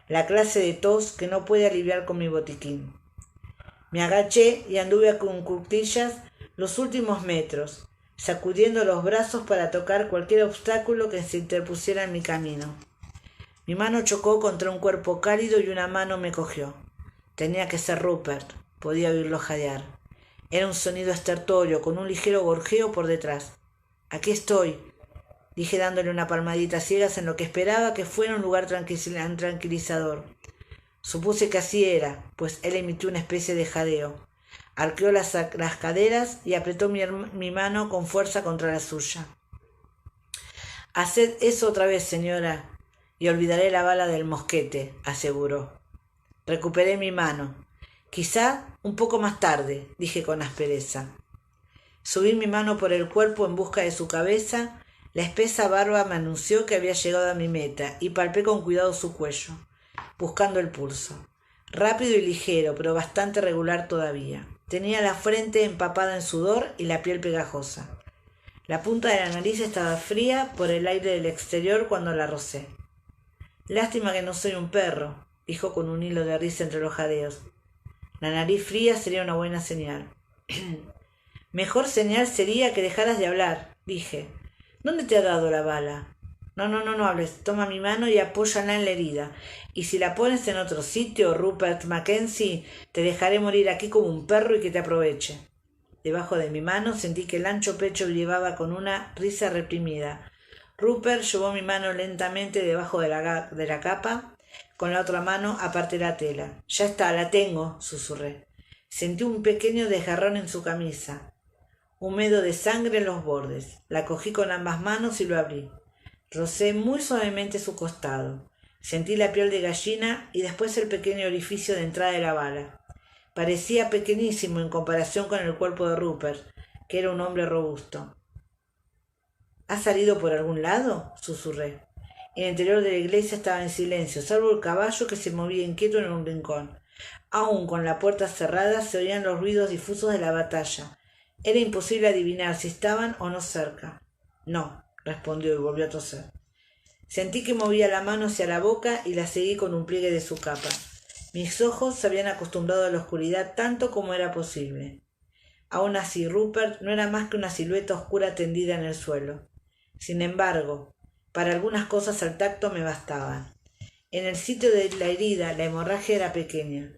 La clase de tos que no puede aliviar con mi botiquín. Me agaché y anduve con cuclillas los últimos metros, sacudiendo los brazos para tocar cualquier obstáculo que se interpusiera en mi camino. Mi mano chocó contra un cuerpo cálido y una mano me cogió. Tenía que ser Rupert, podía oírlo jadear. Era un sonido estertorio, con un ligero gorjeo por detrás. «Aquí estoy», dije dándole una palmadita a ciegas en lo que esperaba que fuera un lugar tranquilizador. Supuse que así era, pues él emitió una especie de jadeo. Arqueó las caderas y apretó mi mano con fuerza contra la suya. «Haced eso otra vez, señora, y olvidaré la bala del mosquete», aseguró. Recuperé mi mano. «Quizá un poco más tarde», dije con aspereza. Subí mi mano por el cuerpo en busca de su cabeza. La espesa barba me anunció que había llegado a mi meta y palpé con cuidado su cuello, buscando el pulso. Rápido y ligero, pero bastante regular todavía. Tenía la frente empapada en sudor y la piel pegajosa. La punta de la nariz estaba fría por el aire del exterior cuando la rocé. «Lástima que no soy un perro», dijo con un hilo de risa entre los jadeos. «La nariz fría sería una buena señal». «Mejor señal sería que dejaras de hablar», dije. «¿Dónde te ha dado la bala?» No hables. Toma mi mano y apóyala en la herida. Y si la pones en otro sitio, Rupert Mackenzie, te dejaré morir aquí como un perro y que te aproveche». Debajo de mi mano sentí que el ancho pecho brillaba con una risa reprimida. Rupert llevó mi mano lentamente debajo de la capa. Con la otra mano aparté la tela. «Ya está, la tengo», susurré. Sentí un pequeño desgarrón en su camisa, húmedo de sangre en los bordes. La cogí con ambas manos y lo abrí. Rocé muy suavemente su costado. Sentí la piel de gallina y después el pequeño orificio de entrada de la bala. Parecía pequeñísimo en comparación con el cuerpo de Rupert, que era un hombre robusto. «¿Has salido por algún lado?», susurré. El interior de la iglesia estaba en silencio, salvo el caballo que se movía inquieto en un rincón. Aún con la puerta cerrada se oían los ruidos difusos de la batalla. Era imposible adivinar si estaban o no cerca. «No», respondió y volvió a toser. Sentí que movía la mano hacia la boca y la seguí con un pliegue de su capa. Mis ojos se habían acostumbrado a la oscuridad tanto como era posible. Aún así, Rupert no era más que una silueta oscura tendida en el suelo. Sin embargo, para algunas cosas al tacto me bastaban. En el sitio de la herida la hemorragia era pequeña,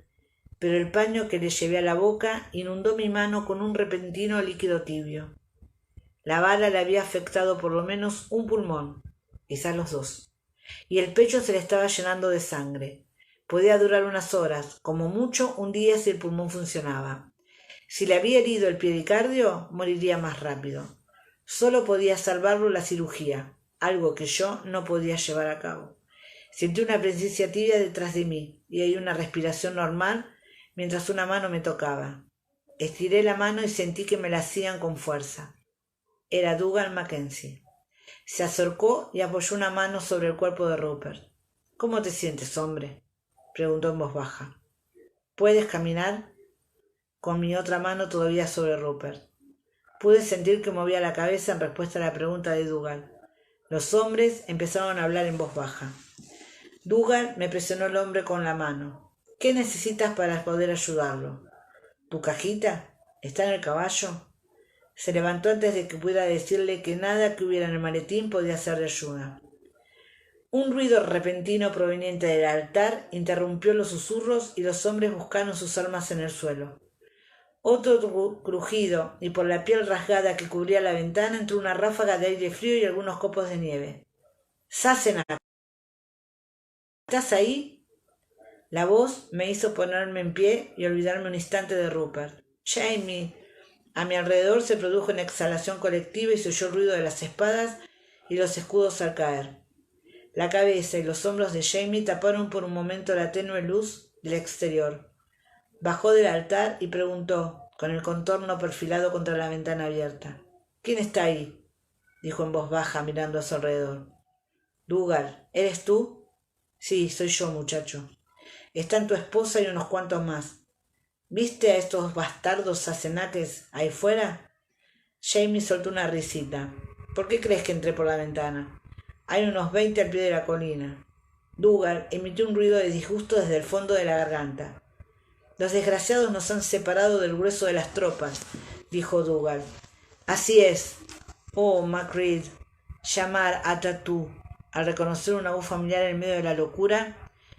pero el paño que le llevé a la boca inundó mi mano con un repentino líquido tibio. La bala le había afectado por lo menos un pulmón, quizás los dos, y el pecho se le estaba llenando de sangre. Podía durar unas horas, como mucho un día si el pulmón funcionaba. Si le había herido el pericardio, moriría más rápido. Solo podía salvarlo la cirugía, algo que yo no podía llevar a cabo. Sentí una presencia tibia detrás de mí y oí una respiración normal mientras una mano me tocaba. Estiré la mano y sentí que me la hacían con fuerza. Era Dougal Mackenzie. Se acercó y apoyó una mano sobre el cuerpo de Rupert. «¿Cómo te sientes, hombre?», preguntó en voz baja. «¿Puedes caminar?». Con mi otra mano todavía sobre Rupert. Pude sentir que movía la cabeza en respuesta a la pregunta de Dougal. Los hombres empezaron a hablar en voz baja. Dougal me presionó el hombro con la mano. «¿Qué necesitas para poder ayudarlo?». «¿Tu cajita? ¿Está en el caballo?». Se levantó antes de que pudiera decirle que nada que hubiera en el maletín podía ser de ayuda. Un ruido repentino proveniente del altar interrumpió los susurros y los hombres buscaron sus armas en el suelo. Otro crujido, y por la piel rasgada que cubría la ventana entró una ráfaga de aire frío y algunos copos de nieve. «Sassenach, ¿estás ahí?». La voz me hizo ponerme en pie y olvidarme un instante de Rupert. «Jamie». A mi alrededor se produjo una exhalación colectiva y se oyó el ruido de las espadas y los escudos al caer. La cabeza y los hombros de Jamie taparon por un momento la tenue luz del exterior. Bajó del altar y preguntó, con el contorno perfilado contra la ventana abierta. «¿Quién está ahí?», dijo en voz baja mirando a su alrededor. «Dougal, ¿eres tú?». «Sí, soy yo, muchacho». Están tu esposa y unos cuantos más. ¿Viste a estos bastardos sacenaques ahí fuera? Jamie soltó una risita. ¿Por qué crees que entré por la ventana? Hay unos 20 al pie de la colina. Dougal emitió un ruido de disgusto desde el fondo de la garganta. Los desgraciados nos han separado del grueso de las tropas, dijo Dougal. Así es. Oh, Macreed, llamar a Tatú. Al reconocer una voz familiar en medio de la locura,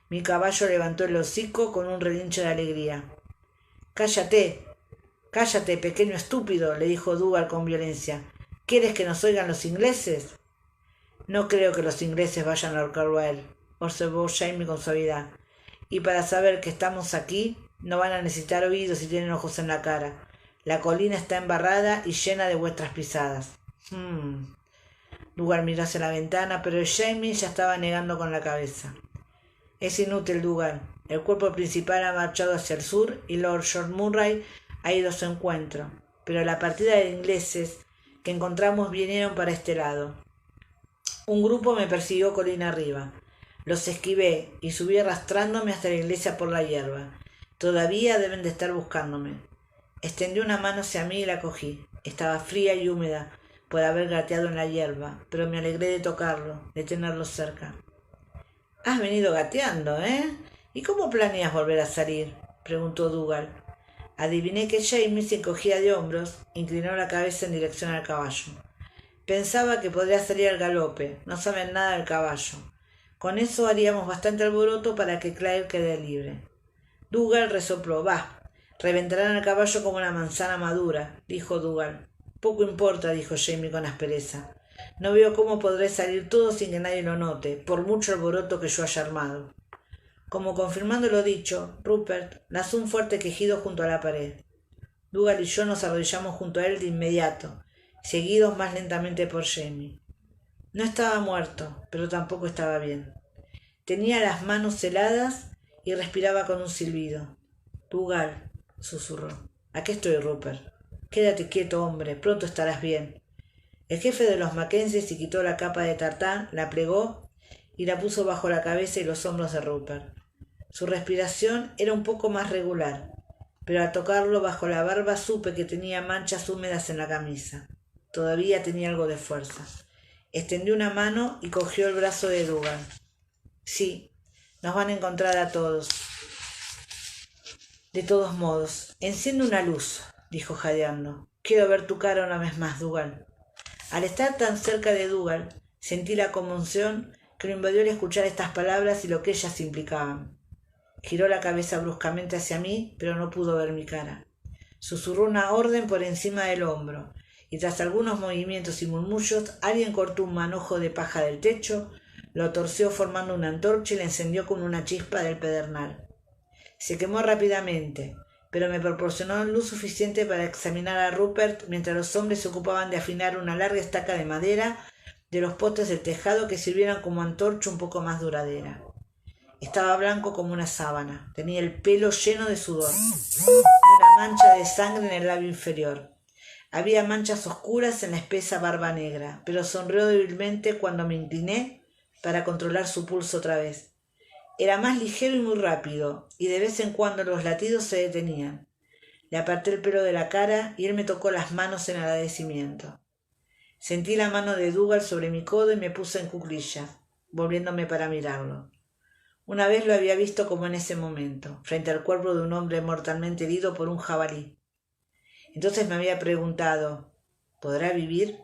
mi caballo levantó el hocico con un relincho de alegría. Cállate, cállate, pequeño estúpido, le dijo Dougal con violencia. ¿Quieres que nos oigan los ingleses? No creo que los ingleses vayan a ahorcarlo a él, observó Jamie con suavidad. Y para saber que estamos aquí, no van a necesitar oídos si tienen ojos en la cara. La colina está embarrada y llena de vuestras pisadas. Dougal miró hacia la ventana, pero Jamie ya estaba negando con la cabeza. Es inútil, Dougal. El cuerpo principal ha marchado hacia el sur y Lord George Murray ha ido a su encuentro. Pero la partida de ingleses que encontramos vinieron para este lado. Un grupo me persiguió colina arriba. Los esquivé y subí arrastrándome hasta la iglesia por la hierba. Todavía deben de estar buscándome. Extendió una mano hacia mí y la cogí. Estaba fría y húmeda por haber gateado en la hierba, pero me alegré de tocarlo, de tenerlo cerca. Has venido gateando, ¿eh? ¿Y cómo planeas volver a salir? Preguntó Dougal. Adiviné que Jamie se encogía de hombros, inclinó la cabeza en dirección al caballo. Pensaba que podría salir al galope, no saben nada del caballo. Con eso haríamos bastante alboroto para que Claire quede libre. Dougal resopló. Reventarán al caballo como una manzana madura, dijo Dougal. Poco importa, dijo Jamie con aspereza. No veo cómo podré salir todo sin que nadie lo note, por mucho alboroto que yo haya armado. Como confirmando lo dicho, Rupert lanzó un fuerte quejido junto a la pared. Dougal y yo nos arrodillamos junto a él de inmediato, seguidos más lentamente por Jamie. No estaba muerto, pero tampoco estaba bien. Tenía las manos heladas y respiraba con un silbido. Dougal, susurró. Aquí estoy, Rupert. Quédate quieto, hombre, pronto estarás bien. El jefe de los Mackenzie se quitó la capa de tartán, la plegó y la puso bajo la cabeza y los hombros de Rupert. Su respiración era un poco más regular, pero al tocarlo bajo la barba supe que tenía manchas húmedas en la camisa. Todavía tenía algo de fuerza. Extendió una mano y cogió el brazo de Dougal. Sí, nos van a encontrar a todos. De todos modos, enciende una luz, dijo jadeando. Quiero ver tu cara una vez más, Dougal. Al estar tan cerca de Dougal, sentí la conmoción que lo invadió al escuchar estas palabras y lo que ellas implicaban. Giró la cabeza bruscamente hacia mí, pero no pudo ver mi cara. Susurró una orden por encima del hombro, y tras algunos movimientos y murmullos, alguien cortó un manojo de paja del techo, lo torció formando una antorcha y la encendió con una chispa del pedernal. Se quemó rápidamente, pero me proporcionó luz suficiente para examinar a Rupert mientras los hombres se ocupaban de afinar una larga estaca de madera de los postes del tejado que sirvieran como antorcha un poco más duradera. Estaba blanco como una sábana, tenía el pelo lleno de sudor y una mancha de sangre en el labio inferior. Había manchas oscuras en la espesa barba negra, pero sonrió débilmente cuando me incliné para controlar su pulso otra vez. Era más ligero y muy rápido, y de vez en cuando los latidos se detenían. Le aparté el pelo de la cara y él me tocó las manos en agradecimiento. Sentí la mano de Dougal sobre mi codo y me puse en cuclillas, volviéndome para mirarlo. Una vez lo había visto como en ese momento, frente al cuerpo de un hombre mortalmente herido por un jabalí. Entonces me había preguntado, ¿podrá vivir?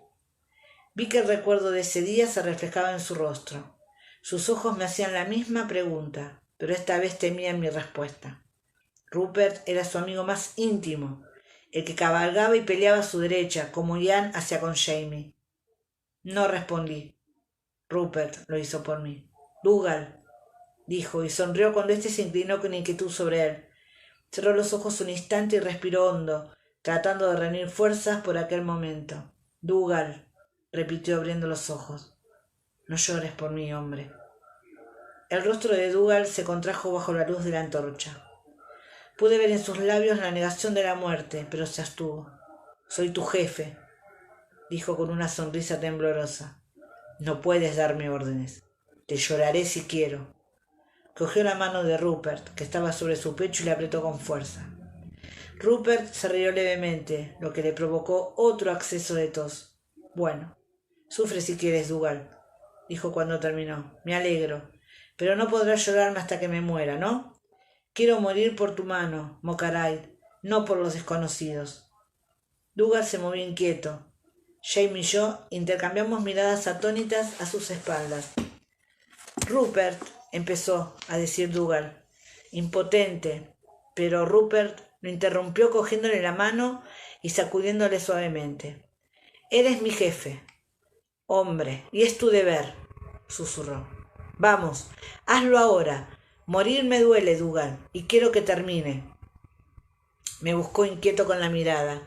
Vi que el recuerdo de ese día se reflejaba en su rostro. Sus ojos me hacían la misma pregunta, pero esta vez temían mi respuesta. Rupert era su amigo más íntimo, el que cabalgaba y peleaba a su derecha, como Ian hacía con Jamie. No respondí. Rupert lo hizo por mí. Dougal, dijo, y sonrió cuando éste se inclinó con inquietud sobre él. Cerró los ojos un instante y respiró hondo, tratando de reunir fuerzas por aquel momento. Dougal, repitió abriendo los ojos. No llores por mí, hombre. El rostro de Dougal se contrajo bajo la luz de la antorcha. Pude ver en sus labios la negación de la muerte, pero se abstuvo. Soy tu jefe, dijo con una sonrisa temblorosa. No puedes darme órdenes. Te lloraré si quiero. Cogió la mano de Rupert, que estaba sobre su pecho, y le apretó con fuerza. Rupert se rió levemente, lo que le provocó otro acceso de tos. «Bueno, sufre si quieres, Dougal», dijo cuando terminó. «Me alegro. Pero no podrás llorarme hasta que me muera, ¿no? Quiero morir por tu mano, Mocaray, no por los desconocidos». Dougal se movió inquieto. Jamie y yo intercambiamos miradas atónitas a sus espaldas. «Rupert», empezó a decir Dougal, impotente, pero Rupert lo interrumpió cogiéndole la mano y sacudiéndole suavemente. «Eres mi jefe, hombre, y es tu deber», susurró. «Vamos, hazlo ahora. Morir me duele, Dougal, y quiero que termine». Me buscó inquieto con la mirada.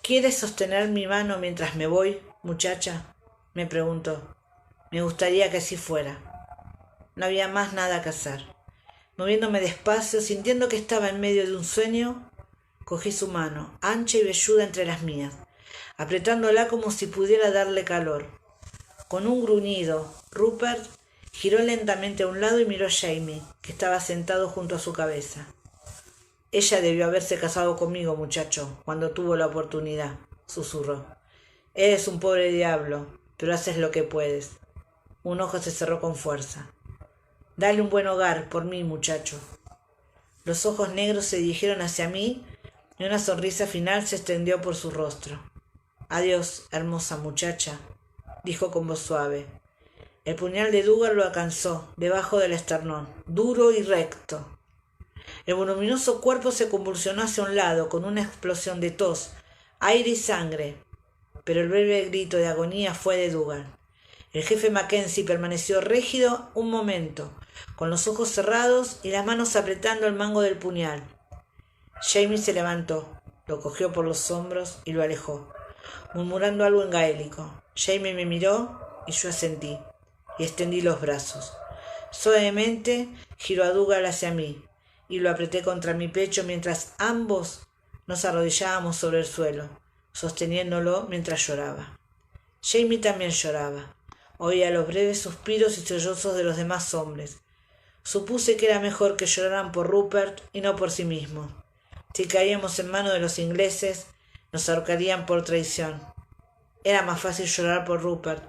«¿Quieres sostener mi mano mientras me voy, muchacha?», me preguntó. Me gustaría que así fuera. No había más nada que hacer. Moviéndome despacio, sintiendo que estaba en medio de un sueño, cogí su mano, ancha y velluda entre las mías, apretándola como si pudiera darle calor. Con un gruñido, Rupert giró lentamente a un lado y miró a Jamie, que estaba sentado junto a su cabeza. «Ella debió haberse casado conmigo, muchacho, cuando tuvo la oportunidad», susurró. «Eres un pobre diablo, pero haces lo que puedes». Un ojo se cerró con fuerza. «Dale un buen hogar por mí, muchacho». Los ojos negros se dirigieron hacia mí y una sonrisa final se extendió por su rostro. «Adiós, hermosa muchacha», dijo con voz suave. El puñal de Dougal lo alcanzó, debajo del esternón, duro y recto. El voluminoso cuerpo se convulsionó hacia un lado con una explosión de tos, aire y sangre, pero el breve grito de agonía fue de Dougal. El jefe Mackenzie permaneció rígido un momento, con los ojos cerrados y las manos apretando el mango del puñal. Jamie se levantó, lo cogió por los hombros y lo alejó, murmurando algo en gaélico. Jamie me miró y yo asentí, y extendí los brazos. Suavemente giró a Dougal hacia mí, y lo apreté contra mi pecho mientras ambos nos arrodillábamos sobre el suelo, sosteniéndolo mientras lloraba. Jamie también lloraba. Oía los breves suspiros y sollozos de los demás hombres. Supuse que era mejor que lloraran por Rupert y no por sí mismos. Si caíamos en manos de los ingleses, nos ahorcarían por traición. Era más fácil llorar por Rupert,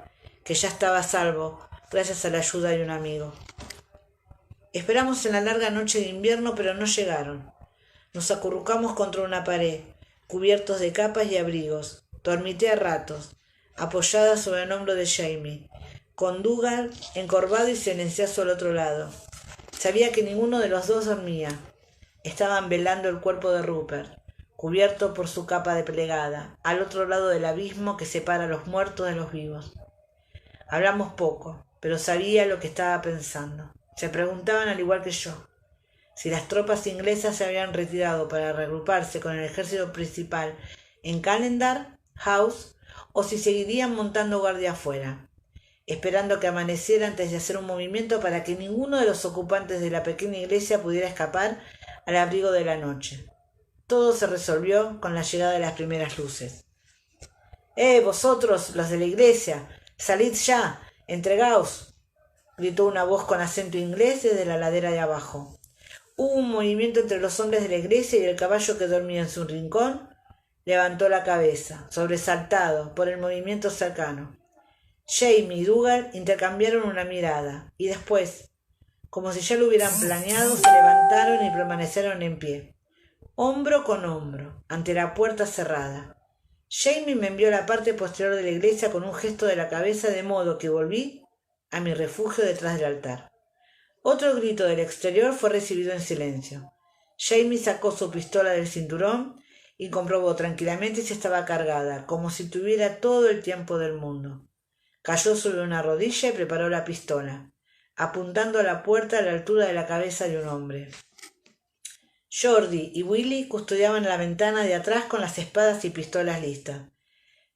que ya estaba a salvo, gracias a la ayuda de un amigo. Esperamos en la larga noche de invierno, pero no llegaron. Nos acurrucamos contra una pared, cubiertos de capas y abrigos. Dormité a ratos, apoyada sobre el hombro de Jamie, con Dougal encorvado y silencioso al otro lado. Sabía que ninguno de los dos dormía. Estaban velando el cuerpo de Rupert, cubierto por su capa de plegada, al otro lado del abismo que separa a los muertos de los vivos. Hablamos poco, pero sabía lo que estaba pensando. Se preguntaban al igual que yo, si las tropas inglesas se habían retirado para reagruparse con el ejército principal en Calendar House o si seguirían montando guardia afuera, esperando que amaneciera antes de hacer un movimiento para que ninguno de los ocupantes de la pequeña iglesia pudiera escapar al abrigo de la noche. Todo se resolvió con la llegada de las primeras luces. Vosotros, los de la iglesia, salid ya, entregaos, gritó una voz con acento inglés desde la ladera de abajo. Hubo un movimiento entre los hombres de la iglesia y el caballo que dormía en su rincón levantó la cabeza, sobresaltado por el movimiento cercano. Jamie y Dougal intercambiaron una mirada y después, como si ya lo hubieran planeado, se levantaron y permanecieron en pie, hombro con hombro, ante la puerta cerrada. Jamie me envió a la parte posterior de la iglesia con un gesto de la cabeza, de modo que volví a mi refugio detrás del altar. Otro grito del exterior fue recibido en silencio. Jamie sacó su pistola del cinturón y comprobó tranquilamente si estaba cargada, como si tuviera todo el tiempo del mundo. Cayó sobre una rodilla y preparó la pistola, apuntando a la puerta a la altura de la cabeza de un hombre. Jordi y Willy custodiaban la ventana de atrás con las espadas y pistolas listas.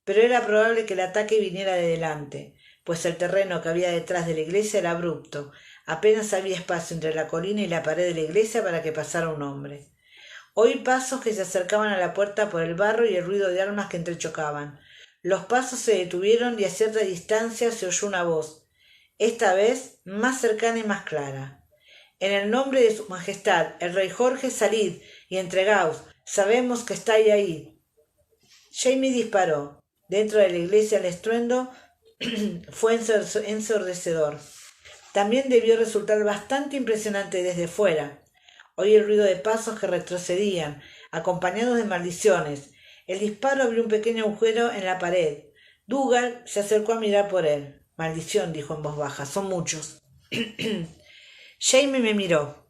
Pero era probable que el ataque viniera de delante, pues el terreno que había detrás de la iglesia era abrupto. Apenas había espacio entre la colina y la pared de la iglesia para que pasara un hombre. Oí pasos que se acercaban a la puerta por el barro y el ruido de armas que entrechocaban. Los pasos se detuvieron y a cierta distancia se oyó una voz, esta vez más cercana y más clara. En el nombre de su majestad, el rey Jorge, salid y entregaos. Sabemos que estáis ahí. Jamie disparó. Dentro de la iglesia el estruendo fue ensordecedor. También debió resultar bastante impresionante desde fuera. Oí el ruido de pasos que retrocedían, acompañados de maldiciones. El disparo abrió un pequeño agujero en la pared. Dougal se acercó a mirar por él. Maldición, dijo en voz baja, son muchos. Jamie me miró.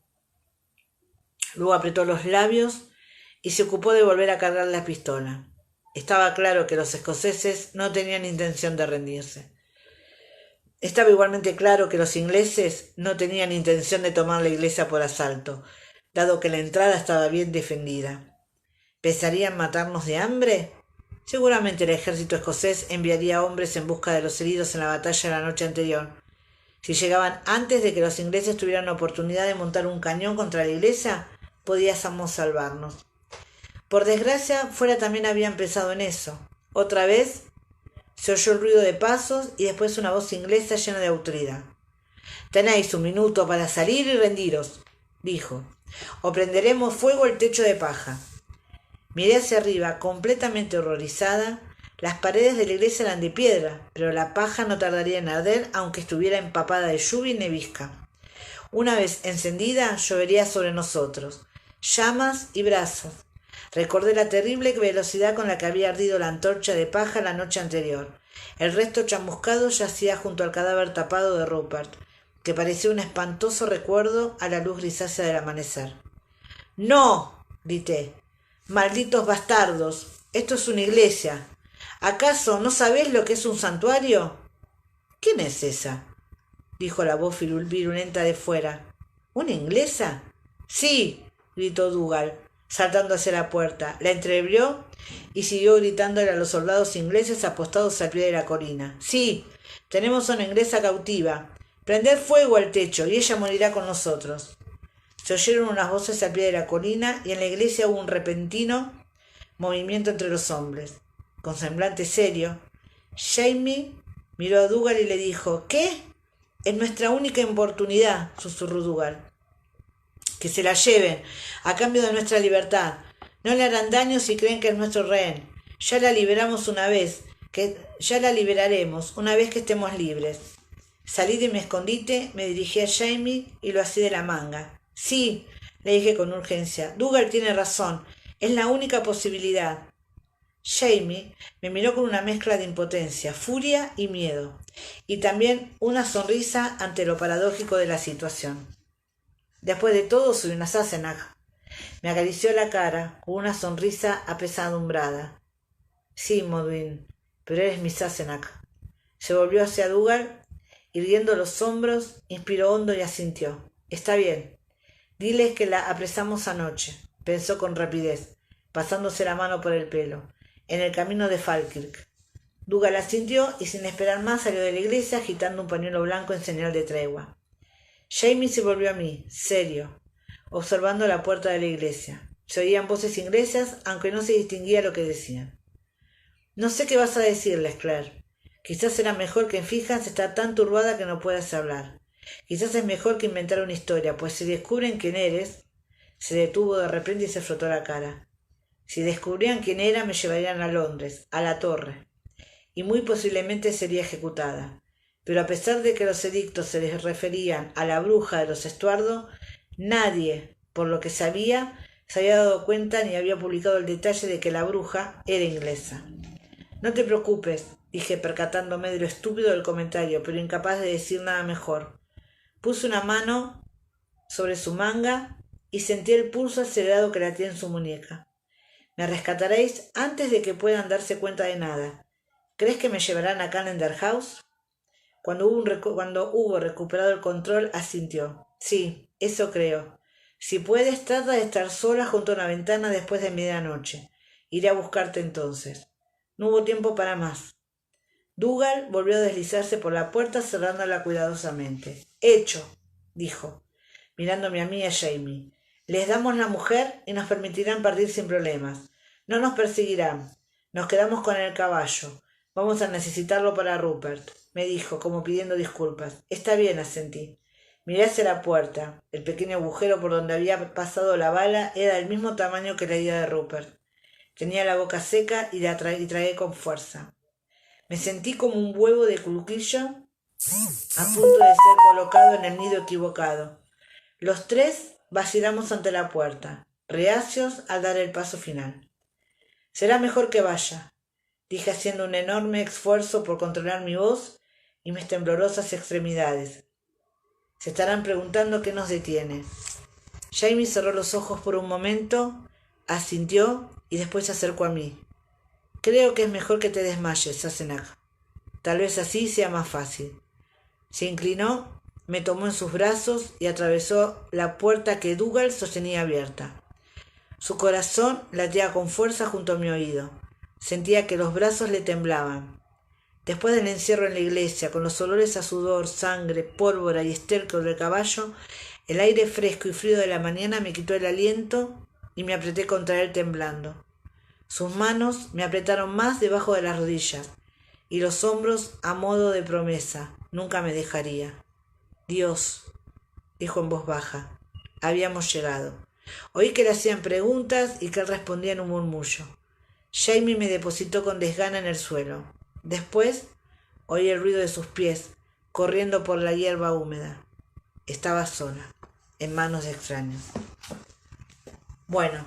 Luego apretó los labios y se ocupó de volver a cargar la pistola. Estaba claro que los escoceses no tenían intención de rendirse. Estaba igualmente claro que los ingleses no tenían intención de tomar la iglesia por asalto, dado que la entrada estaba bien defendida. ¿Pensarían matarnos de hambre? Seguramente el ejército escocés enviaría hombres en busca de los heridos en la batalla de la noche anterior. Si llegaban antes de que los ingleses tuvieran oportunidad de montar un cañón contra la iglesia, podíamos salvarnos. Por desgracia, fuera también habían pensado en eso. Otra vez se oyó el ruido de pasos y después una voz inglesa llena de autoridad. «Tenéis un minuto para salir y rendiros», dijo, «o prenderemos fuego el techo de paja». Miré hacia arriba, completamente horrorizada. Las paredes de la iglesia eran de piedra, pero la paja no tardaría en arder aunque estuviera empapada de lluvia y nevisca. Una vez encendida, llovería sobre nosotros, llamas y brasas. Recordé la terrible velocidad con la que había ardido la antorcha de paja la noche anterior. El resto chamuscado yacía junto al cadáver tapado de Rupert, que parecía un espantoso recuerdo a la luz grisácea del amanecer. «¡No!», grité. «Malditos bastardos, esto es una iglesia. ¿Acaso no sabéis lo que es un santuario?» «¿Quién es esa?», dijo la voz virulenta de fuera. «¿Una inglesa?». «Sí», gritó Dougal, saltando hacia la puerta. La entreabrió y siguió gritándole a los soldados ingleses apostados al pie de la colina. «Sí, tenemos a una inglesa cautiva. Prended fuego al techo y ella morirá con nosotros». Se oyeron unas voces al pie de la colina y en la iglesia hubo un repentino movimiento entre los hombres. Con semblante serio, Jamie miró a Dougal y le dijo: «¿Qué?». «Es nuestra única oportunidad», susurró Dougal. «Que se la lleven, a cambio de nuestra libertad. No le harán daño si creen que es nuestro rehén. Ya la liberaremos una vez que estemos libres». Salí de mi escondite, me dirigí a Jamie y lo así de la manga. «Sí», le dije con urgencia, «Dougal tiene razón. Es la única posibilidad». Jamie me miró con una mezcla de impotencia, furia y miedo, y también una sonrisa ante lo paradójico de la situación. «Después de todo, soy una Sassenach». Me acarició la cara con una sonrisa apesadumbrada. «Sí, Modwin, pero eres mi Sassenach». Se volvió hacia Dougal, irguiendo los hombros, inspiró hondo y asintió. «Está bien. Diles que la apresamos anoche», pensó con rapidez, pasándose la mano por el pelo, «en el camino de Falkirk». Dougal asintió y sin esperar más salió de la iglesia agitando un pañuelo blanco en señal de tregua. Jamie se volvió a mí, serio, observando la puerta de la iglesia. Se oían voces inglesas, aunque no se distinguía lo que decían. «No sé qué vas a decirles, Claire. Quizás será mejor que finjas estar tan turbada que no puedas hablar. Quizás es mejor que inventar una historia, pues si descubren quién eres...». Se detuvo de repente y se frotó la cara. «Si descubrían quién era, me llevarían a Londres, a la torre, y muy posiblemente sería ejecutada. Pero a pesar de que los edictos se les referían a la bruja de los Estuardo, nadie, por lo que sabía, se había dado cuenta ni había publicado el detalle de que la bruja era inglesa». «No te preocupes», dije, percatándome de lo estúpido del comentario, pero incapaz de decir nada mejor. Puse una mano sobre su manga y sentí el pulso acelerado que latía en su muñeca. «Me rescataréis antes de que puedan darse cuenta de nada. ¿Crees que me llevarán a Callendar House?» Cuando hubo recuperado el control, asintió. «Sí, eso creo. Si puedes, trata de estar sola junto a una ventana después de medianoche. Iré a buscarte entonces». No hubo tiempo para más. Dougal volvió a deslizarse por la puerta cerrándola cuidadosamente. «Hecho», dijo, mirándome a mí y a Jamie. «Les damos la mujer y nos permitirán partir sin problemas. No nos perseguirán. Nos quedamos con el caballo. Vamos a necesitarlo para Rupert», me dijo, como pidiendo disculpas. «Está bien», asentí. Miré hacia la puerta. El pequeño agujero por donde había pasado la bala era del mismo tamaño que la herida de Rupert. Tenía la boca seca y tragué con fuerza. Me sentí como un huevo de culuquillo a punto de ser colocado en el nido equivocado. Los tres vacilamos ante la puerta, reacios al dar el paso final. Será mejor que vaya, dije haciendo un enorme esfuerzo por controlar mi voz y mis temblorosas extremidades. Se estarán preguntando qué nos detiene. Jamie cerró los ojos por un momento, asintió y después se acercó a mí. Creo que es mejor que te desmayes, Sassenach. Tal vez así sea más fácil. Se inclinó, me tomó en sus brazos y atravesó la puerta que Dougal sostenía abierta. Su corazón latía con fuerza junto a mi oído. Sentía que los brazos le temblaban. Después del encierro en la iglesia, con los olores a sudor, sangre, pólvora y estiércol del caballo, el aire fresco y frío de la mañana me quitó el aliento y me apreté contra él temblando. Sus manos me apretaron más debajo de las rodillas y los hombros a modo de promesa. Nunca me dejaría. Dios, dijo en voz baja, habíamos llegado. Oí que le hacían preguntas y que él respondía en un murmullo. Jamie me depositó con desgana en el suelo. Después oí el ruido de sus pies corriendo por la hierba húmeda. Estaba sola, en manos de extraños. Bueno,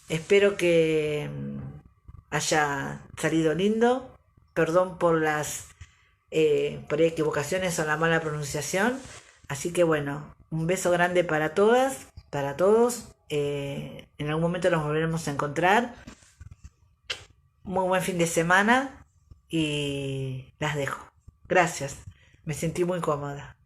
espero que haya salido lindo. Perdón por las por equivocaciones o la mala pronunciación. Así que bueno, un beso grande para todas, para todos. En algún momento nos volveremos a encontrar. Muy buen fin de semana y las dejo. Gracias, me sentí muy cómoda.